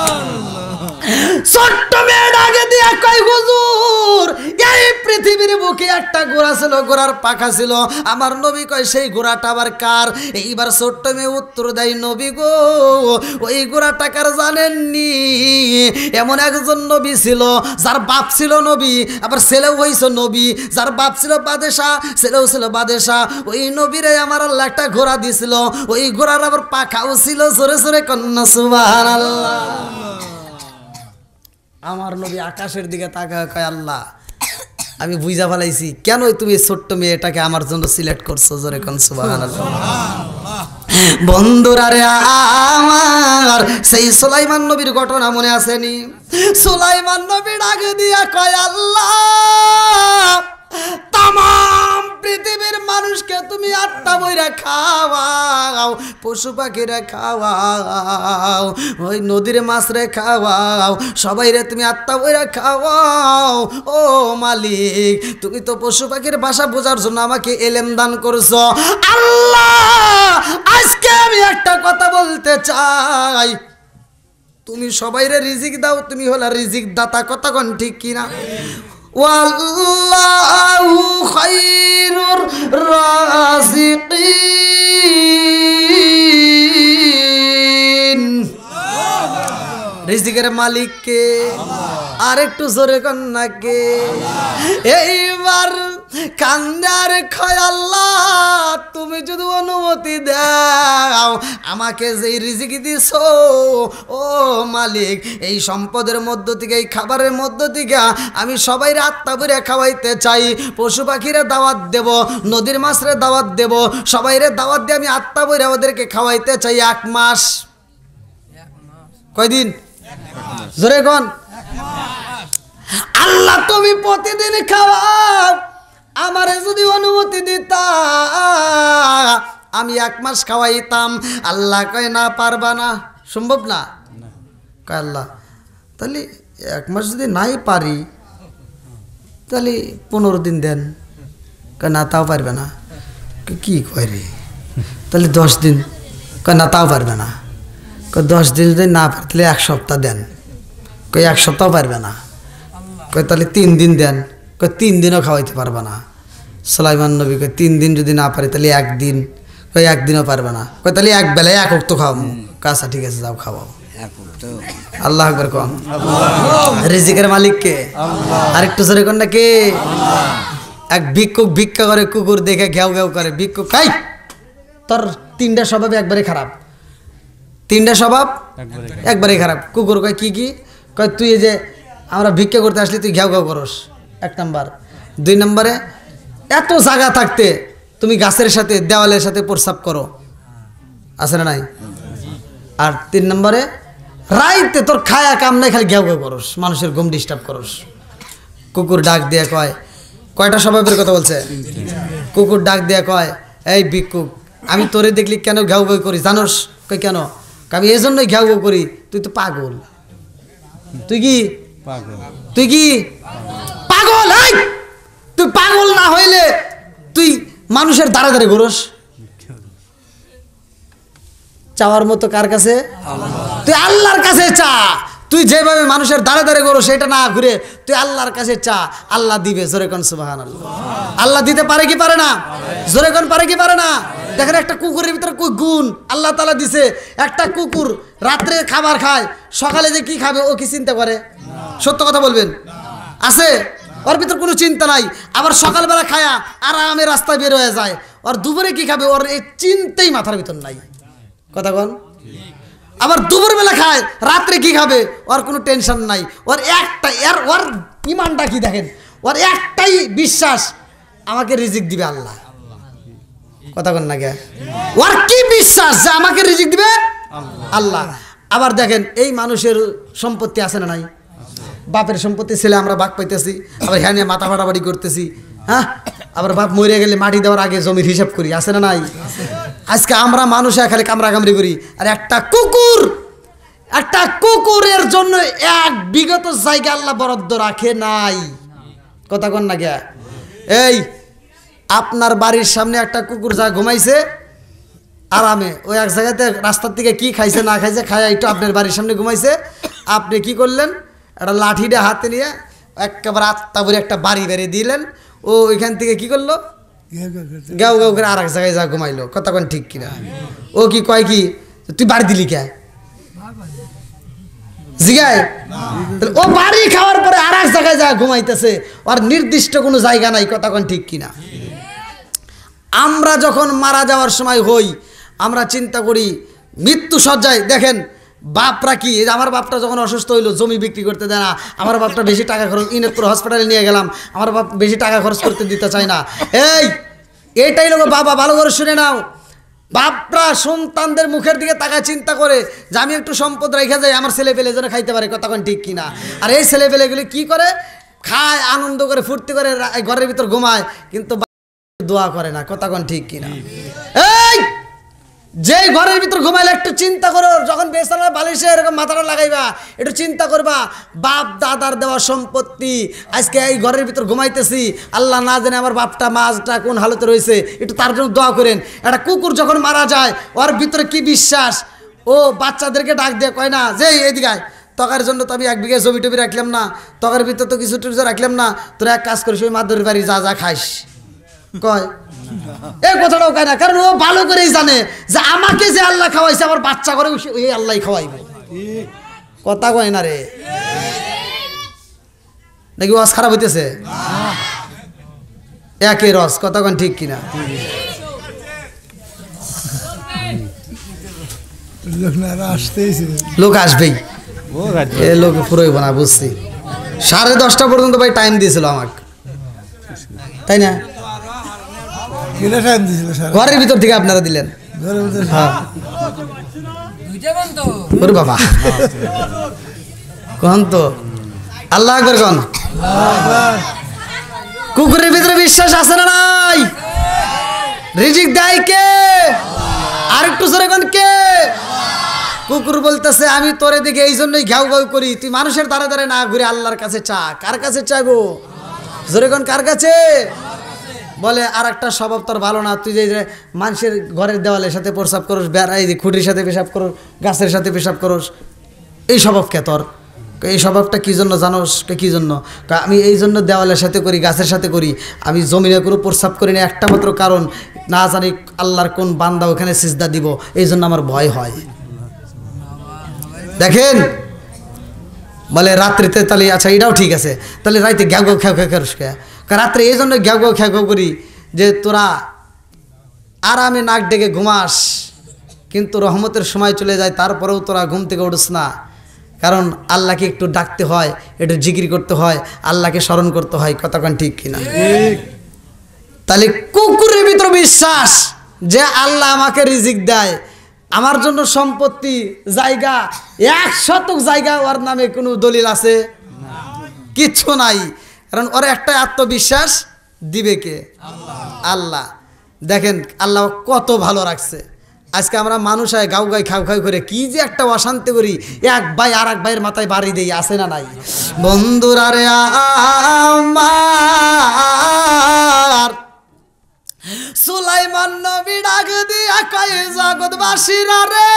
ছোট্ট মেয়ে ডাকে দিয়া কয়, হুজুর এই পৃথিবীর বুকে একটা ঘোড়া ছিল, ঘোড়ার পাখা ছিল। আমার নবী কয়, সেই ঘোড়াটা আবার কার? এইবার ছোট্ট মেয়ে উত্তর দেয়, নবী গো, ওই ঘোড়াটা কার জানেননি? এমন একজন নবী ছিল যার বাপ ছিল নবী, আবার ছেলেও হইছে নবী। যার বাপ ছিল বাদশাহ, ছেলেও ছিল বাদশাহ। ওই নবীরে আমার আল্লাহ একটা ঘোড়া দিছিল, ওই ঘোড়ার আবার পাখাও ছিল। জোরে জোরে কন্যা সুবহানাল্লাহ। আমার নবী আকাশের দিকে তাকায় কয়, আল্লাহ আমি বুঝা ফেলাইছি কেন তুমি এই ছোট্ট মেয়েটাকে আমার জন্য সিলেক্ট করছো। জোরে কোন সুবহানাল্লাহ। বন্ধুরা রে আমার, সেই সুলাইমান নবীর ঘটনা মনে আসেনি? সুলাইমান নবী ডাকে দিয়া কয়, আল্লাহ তামাম পৃথিবীর মানুষকে তুমি আটটা বইরা খাওয়াও, পশু পাখিরে খাওয়াও, ওই নদীর মাছরে খাওয়াও, সবাই রে তুমি আটটা বইরা খাওয়াও। ও মালিক, তুমি তো পশু পাখির ভাষা বোঝার জন্য আমাকে এলেম দান করছো। আল্লাহ আজকে আমি একটা কথা বলতে চাই, তুমি সবাইরে রিজিক দাও, তুমি হলা রিজিক দাতা। কথা কোন ঠিক কিনা? ওয়াল্লাহু খায়রুর রাযিকিন। রিজিকের মালিক কে? আর একটু জোরে কন্যা কে? এইবার কান্দার খয়, আল্লাহ তুমি যদি অনুমতি দাও, আমাকে যেই রিজিক দিছো ও মালিক, এই সম্পদের মধ্য থেকে, এই খাবারের মধ্য থেকে আমি সবাই আত্মা ভরে খাওয়াইতে চাই। পশু পাখিরে দাওয়াত দেব, নদীর মাছরে দাওয়াত দেব, সবাইরে দাওয়াত দিয়ে আমি আত্মা ভরে ওদেরকে খাওয়াইতে চাই 1 মাস। কয়দিন? জোরে কোন। আল্লাহ তুমি প্রতিদিন খাওয়াও, আমারে যদি অনুমতি দিতা আমি 1 মাস খাওয়াইতাম। আল্লাহ কয়, না পারবা না, সম্ভব না। কয় আল্লাহ তাহলে 1 মাস যদি নাই পারি তাহলে 15 দিন দেন। কয় না, তাও পারবে না। কি কয় রে? তাহলে 10 দিন। কয় না, তাও পারবে না। কয় 10 দিন যদি না পারে তাহলে 1 সপ্তাহ দেন। কয় 1 সপ্তাহ পারবে না। কয় তাহলে 3 দিন দেন। কয় 3 দিনও খাওয়াইতে পারবে না। সুলাইমান নবী কয় 3 দিন যদি না পারে তাহলে 1 দিন। কয় 1 দিনও পারবে না। কয় তাহলে 1 বেলায় 1 ওয়াক্ত খাওয়াবো। কাছা ঠিক আছে, যাও খাওয়াও। আল্লাহ আকবার কম। রিজিকের মালিক কে? আরেকটু জোরে কোন না কে? এক ভিক্ষুক ভিক্ষা করে, কুকুর দেখে ঘেউ ঘেউ করে। ভিক্ষুক কাই, তোর 3টা স্বভাব একবারে খারাপ। 3টা স্বভাব একবারে খারাপ। কুকুর কয়, কি কি? কয় তুই এই যে আমরা ভিক্ষা করতে আসলি তুই ঘেউ ঘেউ করস, 1 নাম্বার। 2 নম্বরে এত জায়গা থাকতে তুমি গাছের সাথে দেওয়ালের সাথে প্রস্রাব করো, আছে না নাই? আর 3 নম্বরে রাইতে তোর খায়া কাম নাই, খালি ঘেউ ঘেউ করস, মানুষের ঘুম ডিস্টার্ব করস। কুকুর ডাক দিয়ে কয়, কয়টা স্বভাবের কথা বলছে? কুকুর ডাক দিয়ে কয়, এই ভিক্ষুক আমি তোরে দেখলি কেন ঘেউ ঘেউ করি জানোস? কই কেন? আমি এই জন্যই ঘেউ ঘেউ করি, তুই তো পাগল। তুই কি তুই কি পাগল? তুই পাগল না হইলে তুই মানুষের দ্বারা দ্বারে ঘুরস। চাওয়ার মতো কার কাছে? তুই আল্লাহর কাছে চা। তুই যেভাবে মানুষের দ্বারে দ্বারে ঘুরো সেটা না ঘুরে তুই আল্লাহর কাছে চা, আল্লাহ দিবে। জোরে কোন সুবহানাল্লাহ। আল্লাহ দিতে পারে কি পারে না? জোরে কোন পারে কি পারে না? দেখেন একটা কুকুরের ভিতরে কই গুণ আল্লাহ তাআলা দিছে। একটা কুকুর রাত্রে খাবার খায়, সকালে যে কি খাবে ও কি চিন্তা করে? সত্য কথা বলবেন, আছে? ওর ভিতর কোনো চিন্তা নাই। আবার সকালবেলা খায়া আরামে রাস্তায় বের হয়ে যায়, ওর দুপুরে কি খাবে ওর এই চিন্তাই মাথার ভিতর নাই। কথা বল। আবার দুপুরবেলা খায়, রাত্রে কি খাবে ওর কোনো টেনশন নাই। ওর একটাই ওর ইমানটা কি দেখেন, ওর একটাই বিশ্বাস, আমাকে রিজিক দিবে আল্লাহ। কথা বল না কে, ওর কি বিশ্বাস যে আমাকে রিজিক দিবে আল্লাহ। আবার দেখেন এই মানুষের সম্পত্তি আছে না নাই, বাপের সম্পত্তি ছেলে আমরা ভাগ পাইতেছি, আবার হ্যাঁ নিয়ে মাথা ফাটাফাটি করতেছি। হ্যাঁ, আবার বাপ মরে গেলে মাটি দেওয়ার আগে জমির হিসাব করি, আছে না নাই? আজকে আমরা মানুষ খালি কামড়াকামড়ি করি। আর একটা কুকুরের জন্য 1 বিঘত জায়গা আল্লাহ বরাদ্দ রাখে নাই। কথা কন না কে, এই আপনার বাড়ির সামনে একটা কুকুর যা ঘুমাইছে আরামে, ওই এক জায়গাতে রাস্তার থেকে কি খাইছে না খাইছে খায় একটু আপনার বাড়ির সামনে ঘুমাইছে, আপনি কি করলেন, একটা লাঠিটা হাতে নিয়ে একেবারে আত্মা ভরে একটা বাড়ি বেড়ে দিলেন। ও ওইখান থেকে কি করলো, গাও গাও করে আর এক জায়গায় যা ঘুমাইলো। কথা কোন ঠিক কিনা? ও কি কয় কি তুই বাড়ি দিলি কে জিগায়? ও বাড়ি খাওয়ার পরে আর এক জায়গায় যা ঘুমাইতেছে, আর নির্দিষ্ট কোনো জায়গা নাই। কথা কোন ঠিক কিনা? আমরা যখন মারা যাওয়ার সময় হই, আমরা চিন্তা করি মৃত্যু সজ্জায়। দেখেন বাপরা কি, আমার বাপটা যখন অসুস্থ হইলো জমি বিক্রি করতে দেয় না, আমার বাপটা বেশি টাকা খরচ, ইনেকপুর হসপিটালে নিয়ে গেলাম, আমার বাপ বেশি টাকা খরচ করতে দিতে চায় না। এইটাই লোক বাবা, ভালো করে শুনে নাও, বাপরা সন্তানদের মুখের দিকে তাকায় চিন্তা করে যে আমি একটু সম্পদ রেখে যাই, আমার ছেলে পেলে যেন খাইতে পারে। কথা কোন ঠিক কিনা? আর এই ছেলে পেলেগুলি কি করে, খায় আনন্দ করে ফুর্তি করে ঘরের ভিতর ঘুমায়, কিন্তু দোয়া করে না। কথা কোন ঠিক কিনা? এই যে ঘরের ভিতর ঘুমাইলে একটু চিন্তা করো, যখন বেসালা বালিশে এরকম মাথাটা লাগাইবা একটু চিন্তা করবা, বাপ দাদার দেওয়া সম্পত্তি আজকে এই ঘরের ভিতর ঘুমাইতেছি, আল্লাহ না জানে আমার বাপটা মাছটা কোন হালতে রয়েছে, একটু তার জন্য দোয়া করেন। একটা কুকুর যখন মারা যায় ওর ভিতরে কি বিশ্বাস, ও বাচ্চাদেরকে ডাক দিয়ে কয় না যে এদিকে তকার জন্য তো আমি 1 বিঘা জমি টবি রাখলাম না, তকার ভিতর তো কিছু টুজা রাখলাম না, তোরা এক কাজ করিস ওই মাদুরের বাড়ি যা যা খাইস, কয় এই কথাটাও কয় না। কারণ ও ভালো করেই জানে যে আমাকে যে আল্লাহ খাওয়াইছে আমার বাচ্চা করে ওই আল্লাহ খাওয়াইবে। কথা কয় না রে, নাকি ওয়াজ খারাপ হইতেছে? একই রস। কথা কন ঠিক কিনা? লোক আসবেই, এ লোক পুরোই বানা বুঝছি। 10:30 পর্যন্ত ভাই টাইম দিয়েছিল আমাকে, তাই না? ঘরের ভিতর থেকে আপনারা দিলেন। হ্যাঁ বাবা কন তো আল্লাহ আকবার কন। কুকুরের ভিতরে বিশ্বাস আছে না নাই? রিজিক দেয় কে? আর একটু জোরে কন কে? কুকুর বলতেছে আমি তোরে দিকে এই জন্যই ঘাউ ঘাউ করি, তুই মানুষের দ্বারা দ্বারা না ঘুরে আল্লাহর কাছে চা। কার কাছে চাইবো? জোরে কন কার কাছে? বলে আর একটা স্বভাব তোর ভালো না, তুই যে মানুষের ঘরের দেওয়ালের সাথে প্রসাব করস, এই খুঁটির সাথে পেশাব করস, গাছের সাথে পেশাব করস, এই স্বভাব কে তোর? এই স্বভাবটা কী জন্য জানোস? কী জন্য? আমি এই জন্য দেওয়ালের সাথে করি, গাছের সাথে করি, আমি জমিনে কোনো প্রসাব করি না, একটা মাত্র কারণ না জানি আল্লাহর কোন বান্দা ওখানে সিজদা দিব, এই জন্য আমার ভয় হয়। দেখেন বলে রাত্রিতে তাহলে আচ্ছা এটাও ঠিক আছে, তাহলে রাইতে ঘ্যাও ঘ্যাও খেয়াও খেয়াও করিস কে? রাত্রে এই জন্য ঘ্যাও ঘ্যাও খেয়াও খেয়াও করি যে তোরা আরামে নাক ডেকে ঘুমাস, কিন্তু রহমতের সময় চলে যায় তারপরেও তোরা ঘুম থেকে উঠস না। কারণ আল্লাহকে একটু ডাকতে হয়, একটু জিকির করতে হয়, আল্লাহকে স্মরণ করতে হয়। কতক্ষণ ঠিক কিনা? তাহলে কুকুরের ভিতর বিশ্বাস যে আল্লাহ আমাকে রিজিক দেয়, আমার জন্য সম্পত্তি জায়গা 1 শতক জায়গা ওর নামে কোনো দলিল আছে? কিচ্ছু নাই। কারণ ওর একটা আত্মবিশ্বাস দিবে কে? আল্লাহ। দেখেন আল্লাহ কত ভালো রাখছে। আজকে আমরা মানুষ হয় গাউ গাই খাও খাও করে কি যে একটা অশান্তি করি, এক ভাই আর এক ভাইয়ের মাথায় বাড়ি দেই, আসে না নাই? বন্ধুরা রে আমার সুলাইমান নবী ডাক দিয়া কয় জগৎবাসীরা রে,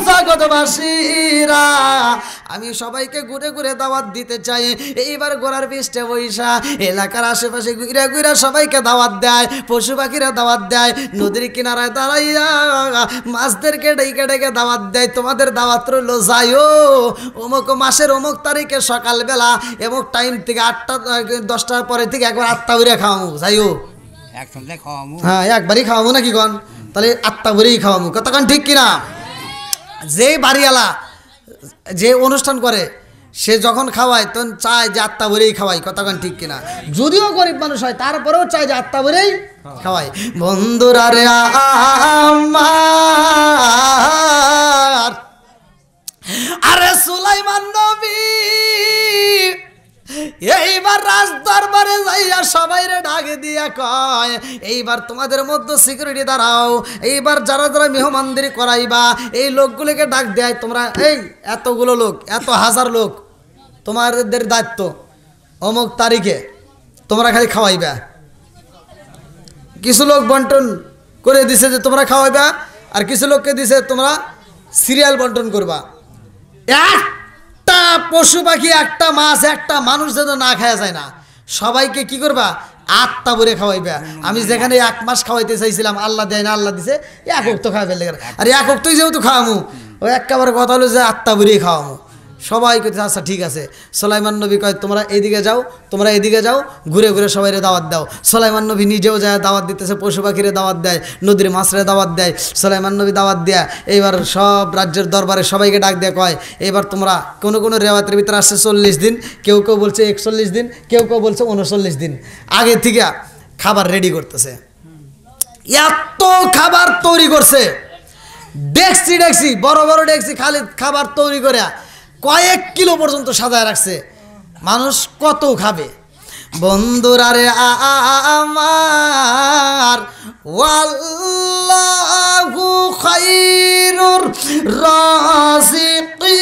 জগৎ জগৎবাসীরা আমি সবাইকে ঘুরে ঘুরে দাওয়াত দিতে চাই। এইবার গোড়ার পৃষ্ঠে বৈশা এলাকার আশেপাশে ঘুরে ঘুরে সবাইকে দাওয়াত দেয়, পশু পাখিরা দাওয়াত দেয়, নদীর কিনারায় দাঁড়াইয়া মাছদেরকে ডেকে ডেকে দাওয়াত দেয়, তোমাদের দাওয়াত রইল, যাইও অমুক মাসের অমুক তারিখে সকালবেলা এমুক টাইম থেকে 8টা 10টার পরে থেকে একবার 8টা করে খাওয়ামু, যাইও একসঙ্গে খাওয়াবো। হ্যাঁ একবারই খাওয়াবো নাকি কন, তাহলে 8টা করেই খাওয়াবো, কতক্ষণ ঠিক কিনা? যে বাড়িওয়ালা যে অনুষ্ঠান করে সে যখন খাওয়ায় তখন চায় যে 8টা ভরেই খাওয়াই, কতক্ষণ ঠিক কিনা? যদিও গরিব মানুষ হয় তারপরেও চায় যে 8টা ভরেই খাওয়াই। বন্ধুরা রে আমার, আরে সুলাইমান নবী এইবার রাজ দরবারে যাইয়া সবাইরে ডাকে দিয়া কয়, এইবার তোমাদের মধ্যে সিকিউরিটি দাঁড়াও, এইবার যারা যারা মেহমানদারি করাইবা এই লোকগুলোকে ডাক দেয়, তোমরা এই এতগুলো লোক, এত হাজার লোক, তোমাদের দায়িত্ব অমুক তারিখে তোমরা খালি খাওয়াইবা। কিছু লোক বন্টন করে দিছে যে তোমরা খাওয়াইবা, আর কিছু লোককে দিছে তোমরা সিরিয়াল বন্টন করবা। একটা পশু পাখি, একটা মাছ, একটা মানুষ যেন না খাওয়া যায় না, সবাইকে কি করবা? 8টা ভরে খাওয়াইবা। আমি যেখানে 1 মাস খাওয়াইতে চাইছিলাম, আল্লাহ দেয় না, আল্লাহ দিছে একক তো খাওয়াবে লেগে, আর একক তুই যেহেতু খাওয়ামু, ওই একেবারে কথা হলো যে 8টা ভরেই খাওয়ামু। সবাই কইতে আচ্ছা ঠিক আছে। সুলাইমান নবী কয় তোমরা এদিকে যাও, তোমরা এদিকে যাও, ঘুরে ঘুরে সবাইরে দাওয়াত দাও। সুলাইমান নবী নিজেও যায় দাওয়াত দিতেছে, পশু পাখিরে দাওয়াত দেয়, নদীর মাছরে দাওয়াত দেয়। সুলাইমান নবী দাওয়াত দেয়া এইবার সব রাজ্যের দরবারে সবাইকে ডাক দেয়া কয়, এবার তোমরা কোনো কোনো রেওয়াতের ভিতরে আসছে 40 দিন, কেউ কেউ বলছে 41 দিন, কেউ কেউ বলছে 39 দিন আগে থেকে খাবার রেডি করতেছে। এত খাবার তৈরি করছে, ডেকসি ডেকসি, বড় বড় ডেকসি খালি খাবার তৈরি করে কয়েক কিলো পর্যন্ত সাজায় রাখছে। মানুষ কত খাবে? বন্ধুরা রে আমার, ওয়াল্লাহু খায়রুর রাযিকিন,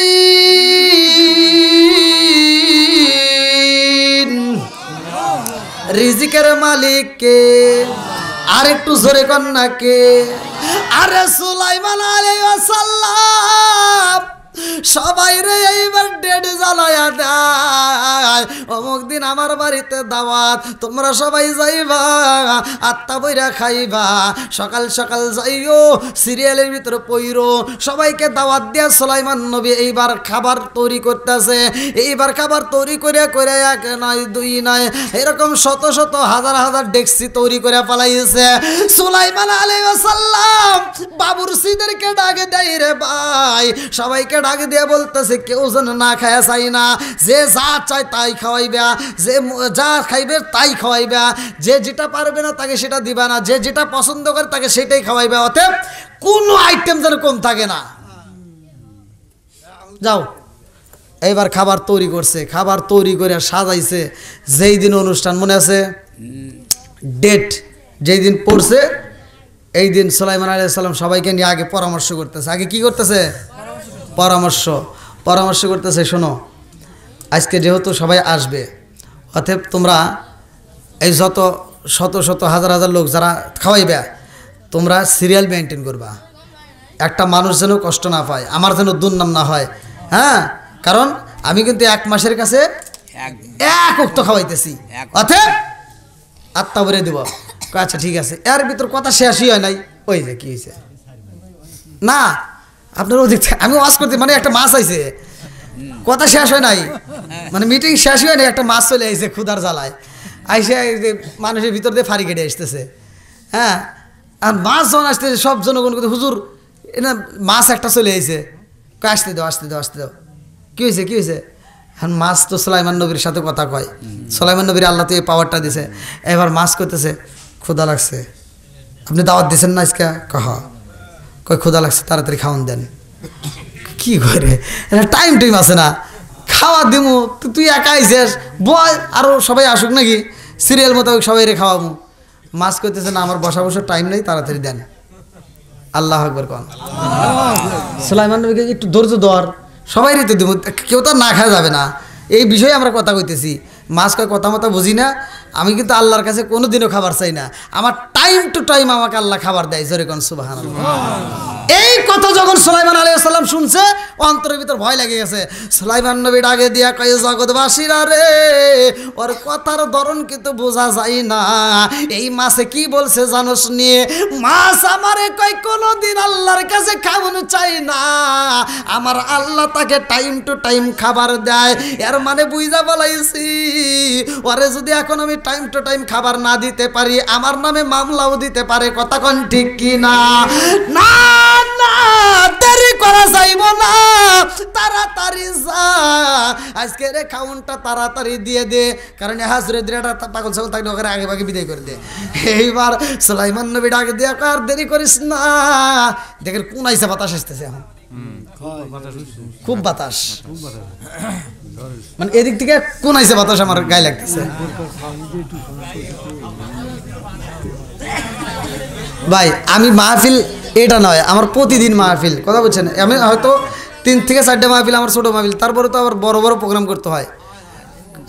রিজিকের মালিক কে? আর একটু জোরে কন্যা কে? আরে সুলাইমান আলাইহিস সালাম সবাই রে এইবার ডেড জ্বালায়া দেয়, অমুক দিন আমার বাড়িতে দাওয়াত, তোমরা সবাই যাইবা, 8টা বইরা খাইবা, সকাল সকাল যাইও, সিরিয়ালের ভিতরে পইরো, সবাইকে দাওয়াত দিয়া সুলাইমান নবী এইবার খাবার তৈরি করতেছে। এইবার খাবার তৈরি করে করে 1 নয় 2 নয় এরকম শত শত হাজার হাজার ডেকসি তৈরি করে পালাইছে। সুলাইমান আলাইহিস সালাম বাবুরসিদেরকে ডাকে দেয়, রে ভাই সবাইকে ডাকে দিয়ে বলতেছে কেউ যেন না খায়া চাই না, যে যা চায় তাই খাওয়াইবা, যে যা খাইবে তাই খাওয়াইবা, যে যেটা পারবে না তাকে সেটা দিবা না, যে যেটা পছন্দ করে তাকে সেটাই খাওয়াইবা, অতএব কোনো আইটেম যেন কম থাকে না। যাও এইবার খাবার তৈরি করছে, খাবার তৈরি করে সাজাইছে। যেই দিন অনুষ্ঠান মনে আছে, ডেট যেই দিন পড়ছে এই দিন সুলাইমান আলাইহিস সালাম সবাইকে নিয়ে আগে পরামর্শ করতেছে। আগে কি করতেছে? পরামর্শ করতেছে, শোনো আজকে যেহেতু সবাই আসবে, অতএব তোমরা এই যত শত শত হাজার হাজার লোক যারা খাওয়াইবে, তোমরা সিরিয়াল মেনটেন করবা, একটা মানুষ যেন কষ্ট না পায়, আমার যেন দুর্নাম না হয়। হ্যাঁ, কারণ আমি কিন্তু 1 মাসের কাছে এক উক্ত খাওয়াইতেছি, অতএব 8টা ভরে দেব। আচ্ছা ঠিক আছে। এর ভিতর কথা শেষই হয় নাই, ওই যে কি হয়েছে না আপনার ওদিক আমি ওয়াজ করতে, মানে একটা মাছ আইছে, কথা শেষ হয় নাই, মানে মিটিং শেষ হয় নাই, একটা মাছ চলে আইছে ক্ষুধার জ্বালায়, আইসে মানুষের ভিতর দিয়ে ফাড়ি কেটে আসতেছে। হ্যাঁ, আর মাছ যখন আসতেছে সব জনগণ করতে, হুজুর না মাছ একটা চলে আইছে, আসতে দাও আসতে দাও আসতে দাও, কী হয়েছে কী হয়েছে? এখন মাছ তো সুলাইমান নবীর সাথে কথা কয়, সুলাইমান নবীর আল্লাহ তো এই পাওয়ারটা দিছে। এবার মাছ করতেছে ক্ষুধা লাগছে, আপনি দাওয়াত দিচ্ছেন না আজকে? কয় ক্ষুধা লাগছে, তাড়াতাড়ি খাওয়ান দেন। কি করে, টাইম আছে না, খাওয়া দিমু, তুই একা আইসিস, বয় আরও সবাই আসুক নাকি, সিরিয়াল মোতাবেক সবাই রে খাওয়াবো। মাছ করতেছে না, আমার বসা বসার টাইম নেই, তাড়াতাড়ি দেন। আল্লাহ আকবার কন। সুলাইমান নবীকে একটু ধৈর্য ধর, সবাই রে তো দিব, কেউ তো না খাওয়া যাবে না, এই বিষয়ে আমরা কথা কইতেছি। মাছ কয় কথা মতো বুঝি না, আমি কিন্তু আল্লাহর কাছে কোনো দিনও খাবার চাই না, আমার টাইম টু টাইম আমাকে আল্লাহ খাবার দেয়। জোরে কোন সুবহানাল্লাহ। এই কথা যখন সুলাইমান আলাইহিস সালাম শুনছে অন্তরের ভিতর ভয় লেগে গেছে। সুলাইমান নবী ডাকে দিয়া কয় জগৎবাসীরা রে, ওর কথার ধরন কিন্তু বোঝা যায় না। এই মাছে কি বলছে জানোস নিয়ে? মাছ আমারে কয় কোনোদিন আল্লাহর কাছে খাওয়ানো চাই না, আমার আল্লাহ তাকে টাইম টু টাইম খাবার দেয়। এর মানে বুঝা বলাইছি ওরে যদি এখন আমি টাইম টু টাইম খাবার না দিতে পারি আমার নামে মামলাও দিতে পারে। কথা কোন ঠিক কি না? না না, দেরি করা যাইব না, তাড়াতাড়ি যা, আজকে রে খাউনটা তাড়াতাড়ি দিয়ে দে, কারণ হাজরে দিরাটা পাগল ছাগল থাকলে ওখানে আগে ভাগে বিদায় করে দে। এইবার সুলাইমান নবী ডাক দিয়া আর দেরি করিস না। দেখেন কোন আইসা বাতাস আসতেছে এখন, খুব বাতাস, মানে এদিক থেকে কোন আইসে বাতাস আমার গায়ে লাগতেছে। ভাই আমি মাহফিল এটা নয়, আমার প্রতিদিন মাহফিল, কথা বলছেন, আমি হয়তো 3 থেকে 4টে মাহফিল আমার ছোটো মাহফিল, তারপরে তো আবার বড় বড় প্রোগ্রাম করতে হয়।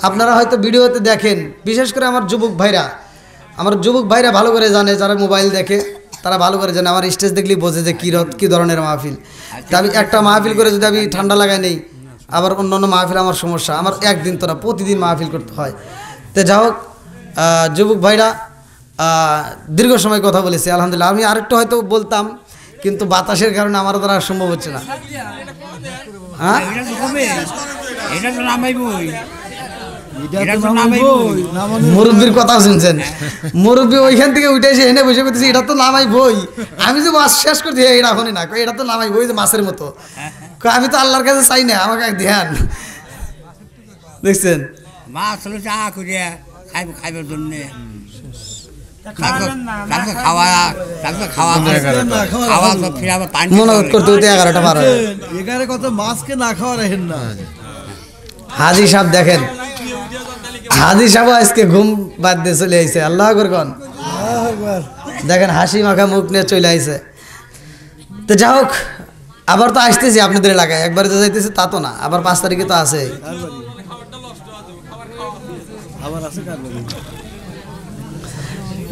আপনারা হয়তো ভিডিওতে দেখেন, বিশেষ করে আমার যুবক ভাইরা ভালো করে জানে, যারা মোবাইল দেখে তারা ভালো করে জানে, আমার স্টেজ দেখলেই বোঝে যে কী ধরনের মাহফিল। তা আমি একটা মাহফিল করে যদি আমি ঠান্ডা লাগাই নেই, আবার অন্যান্য মাহফিল আমার সমস্যা, আমার একদিন তো না প্রতিদিন মাহফিল করতে হয়। তো যা হোক, যুবক ভাইরা দীর্ঘ সময় কথা বলেছি আলহামদুলিল্লাহ। আমি আরেকটু হয়তো বলতাম, কিন্তু বাতাসের কারণে আমার দ্বারা সম্ভব হচ্ছে না। হ্যাঁ, মুরব্বীর কথা শুনছেন, মুরব্বী ওইখান থেকে উঠে এসে এনে বসে করতেছি এটা তো নামাই বই। আমি যে মাছ শেষ করছি এটা এখনই না, এটা তো নামাই বই, যে মাছের মতো। আমি তো আল্লাহর কাছে চাই না, আমাকে ধ্যান দেখছেন, মাছ হলো চা করে খাইবার জন্য মনোযোগ করতে হতে 11টা 12 এখানে কত মাছকে না খাওয়া রাখেন না। হাজি সাহেব দেখেন, হাজি সাহেব আজকে ঘুম বাদ দিয়ে চলে আইছে, আল্লাহ আকবার কোন, দেখেন হাসি মাখা মুখ নিয়ে চলে আইছে। তো যা হোক, আবার তো আসতেছি আপনাদের এলাকায়, একবারে তো যাইতেছি তা তো না, আবার 5 তারিখে তো আছে।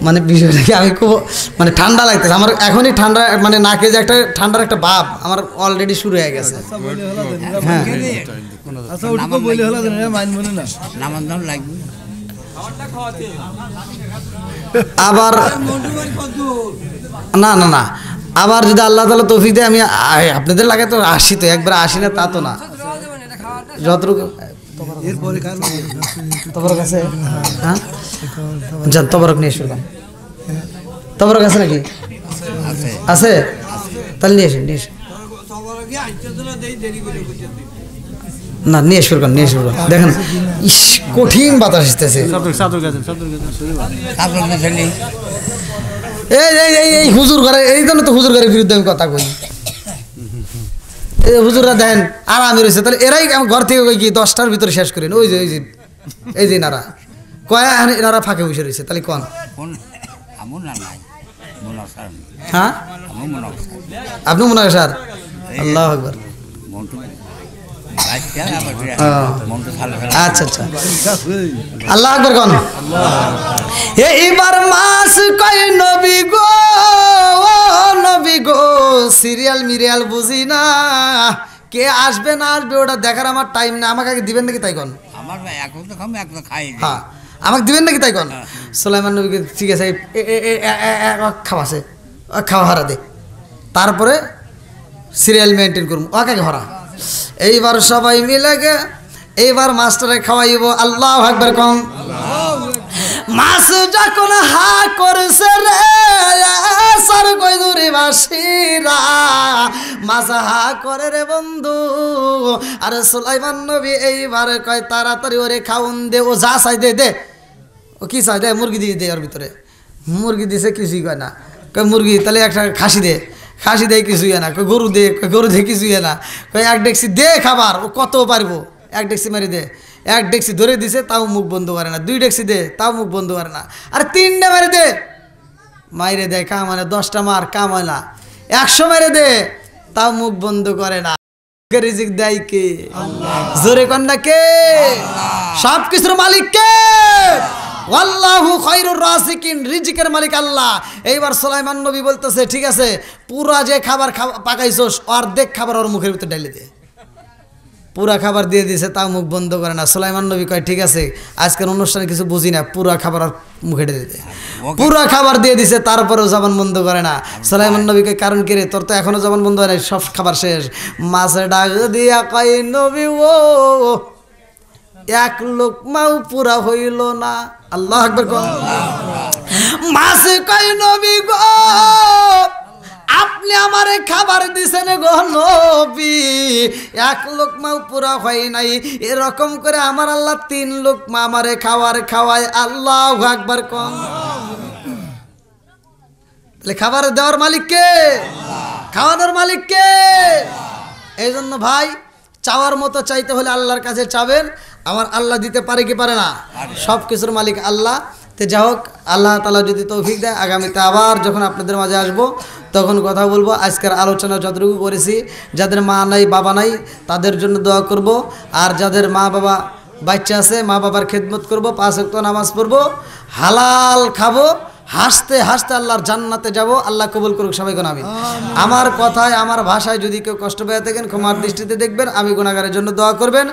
মানে বিষয়টা কি, আমি খুব মানে ঠান্ডা লাগতেছে আমার এখনই, ঠান্ডা মানে নাকে যে একটা ঠান্ডার একটা ভাব আমার অলরেডি শুরু হয়ে গেছে। হ্যাঁ, আবার না না না, আবার যদি আল্লাহ তাআলা তৌফিক দেয় আমি আপনাদের লাগে তো আসি, তো একবার আসি না তা তো না, যতটুকু তবরক আছে। হ্যাঁ যান, তবরক নিয়ে এসো, তবরক আছে নাকি? আছে, তাহলে নিয়ে এসে না, নিয়ে এসো নিয়ে এসো। দেখেন ইস কঠিন বাতাস আসতেছে। এই হুজুর ঘরে, এই জন্য তো হুজুর ঘরের বিরুদ্ধে আমি কথা কই। এই হুজুররা দেন আরামে রয়েছে, তাহলে এরাই ঘর থেকে কই কি 10টার ভিতরে শেষ করেন। ওই যে এই যে নারা কয়া, এনারা ফাঁকে বসে রয়েছে, তাহলে কোন হ্যাঁ আপনি মনে হয় স্যার, আল্লাহ আকবার। আচ্ছা আচ্ছা, আল্লাহ আকবার কোন। এইবার মাস কয় নবী গো, নবী গো, সিরিয়াল মিরিয়াল বুঝি না, কে আসবে না আসবে ওটা দেখার আমার টাইম না, আমাকে আগে দিবেন নাকি তাই কোন? হ্যাঁ, আমাকে দিবেন নাকি তাই কোন? সুলাইমান নবীকে ঠিক আছে খাওয়াছে, খাওয়া হারা দে, তারপরে সিরিয়াল মেনটেন করবো, ওকে হরা। এইবার সবাই মিলে গে এইবার মাস্টারে খাওয়াইব, আল্লাহু আকবার কম। মাছ যখন হা করছে রে সার কই দূরে বাসিরা, মাছ হা করে রে বন্ধু। আরে সুলাইমান নবী এইবার কয় তাড়াতাড়ি ওরে খাউন দে, ও যা চাই দে দে, ও কি চাই দে, মুরগি দিয়ে দে, ওর ভিতরে মুরগি দিছে, কিছুই কয় না, কয় মুরগি তাহলে একটা খাসি দে, খাসি দেয় কিছুই না, কই গরু দে, গরু দে কিছুই না, কই 1 ডেকসি দে খাবার, ও কত পারবো, 1 ডেকসি মারি দে, 1 ডেকসি ধরে দিছে তাও মুখ বন্ধ করে না, 2 ডেকসি দে তাও মুখ বন্ধ করে না, আরে 3টা মেরে দে, মাইরে দেয় কাম হয় না, 10টা মার কাম হয় না, 100 মেরে দে তাও মুখ বন্ধ করে না। রিজিক দেয় কে? জোরে কন্যা কে? সব কিছুর মালিক কে? আল্লাহু খায়রুর রাযিকিন, রিজিকের মালিক আল্লাহ। এইবার সুলাইমান নবী বলতেছে ঠিক আছে, পুরা যে খাবার পাকাইছস অর্ধেক খাবার ওর মুখের ভিতরে ঢেলে দে। পুরা খাবার দিয়ে দিয়েছে, তাও মুখ বন্ধ করে না। সুলাইমান নবী কয় ঠিক আছে, আজকের অনুষ্ঠানে কিছু বুঝি না, পুরা খাবার আর মুখে ঢেলে দে। পুরা খাবার দিয়ে দিছে, তারপরেও জবান বন্ধ করে না। সুলাইমান নবী কয় কারণ কি রে, তোর তো এখনো জবান বন্ধ হয় নাই, সব খাবার শেষ। মাছে ডাক দিয়া কয় নবী ও, এক লোকমাও পুরা হইল না। আল্লাহু আকবার কও। মাছে কয় নবী গো, আপনি আমারে খাবার দিছেন গো নবী, এক লোকমাও পুরা হয় নাই। এরকম করে আমার আল্লাহ 3 লোকমা আমারে খাওয়ায়। আল্লাহু আকবার কও। তাহলে খাবার দেওয়ার মালিক কে? খাওয়ানোর মালিক কে? এই জন্য ভাই, চাওয়ার মতো চাইতে হলে আল্লাহর কাছে চাবেন। আমার আল্লাহ দিতে পারে কি পারে না? সব কিছুর মালিক আল্লাহ। তো যাই হোক, আল্লাহ তাআলা যদি তৌফিক দেয়, আগামীতে আবার যখন আপনাদের মাঝে আসবো তখন কথা বলবো। আজকের আলোচনা যতটুকু করেছি, যাদের মা নাই বাবা নাই তাদের জন্য দোয়া করব, আর যাদের মা বাবা বাচ্চা আছে মা বাবার খেদমত করব, 5 ওয়াক্ত নামাজ পড়বো, হালাল খাবো, হাসতে হাসতে আল্লাহর জান্নাতে যাব। আল্লাহ কবুল করুক সবাই কোন আমিন। আমার কথায় আমার ভাষায় যদি কেউ কষ্ট পেয়ে থাকেন ক্ষমার দৃষ্টিতে দেখবেন। আমি গুনাহগারের জন্য দোয়া করবেন।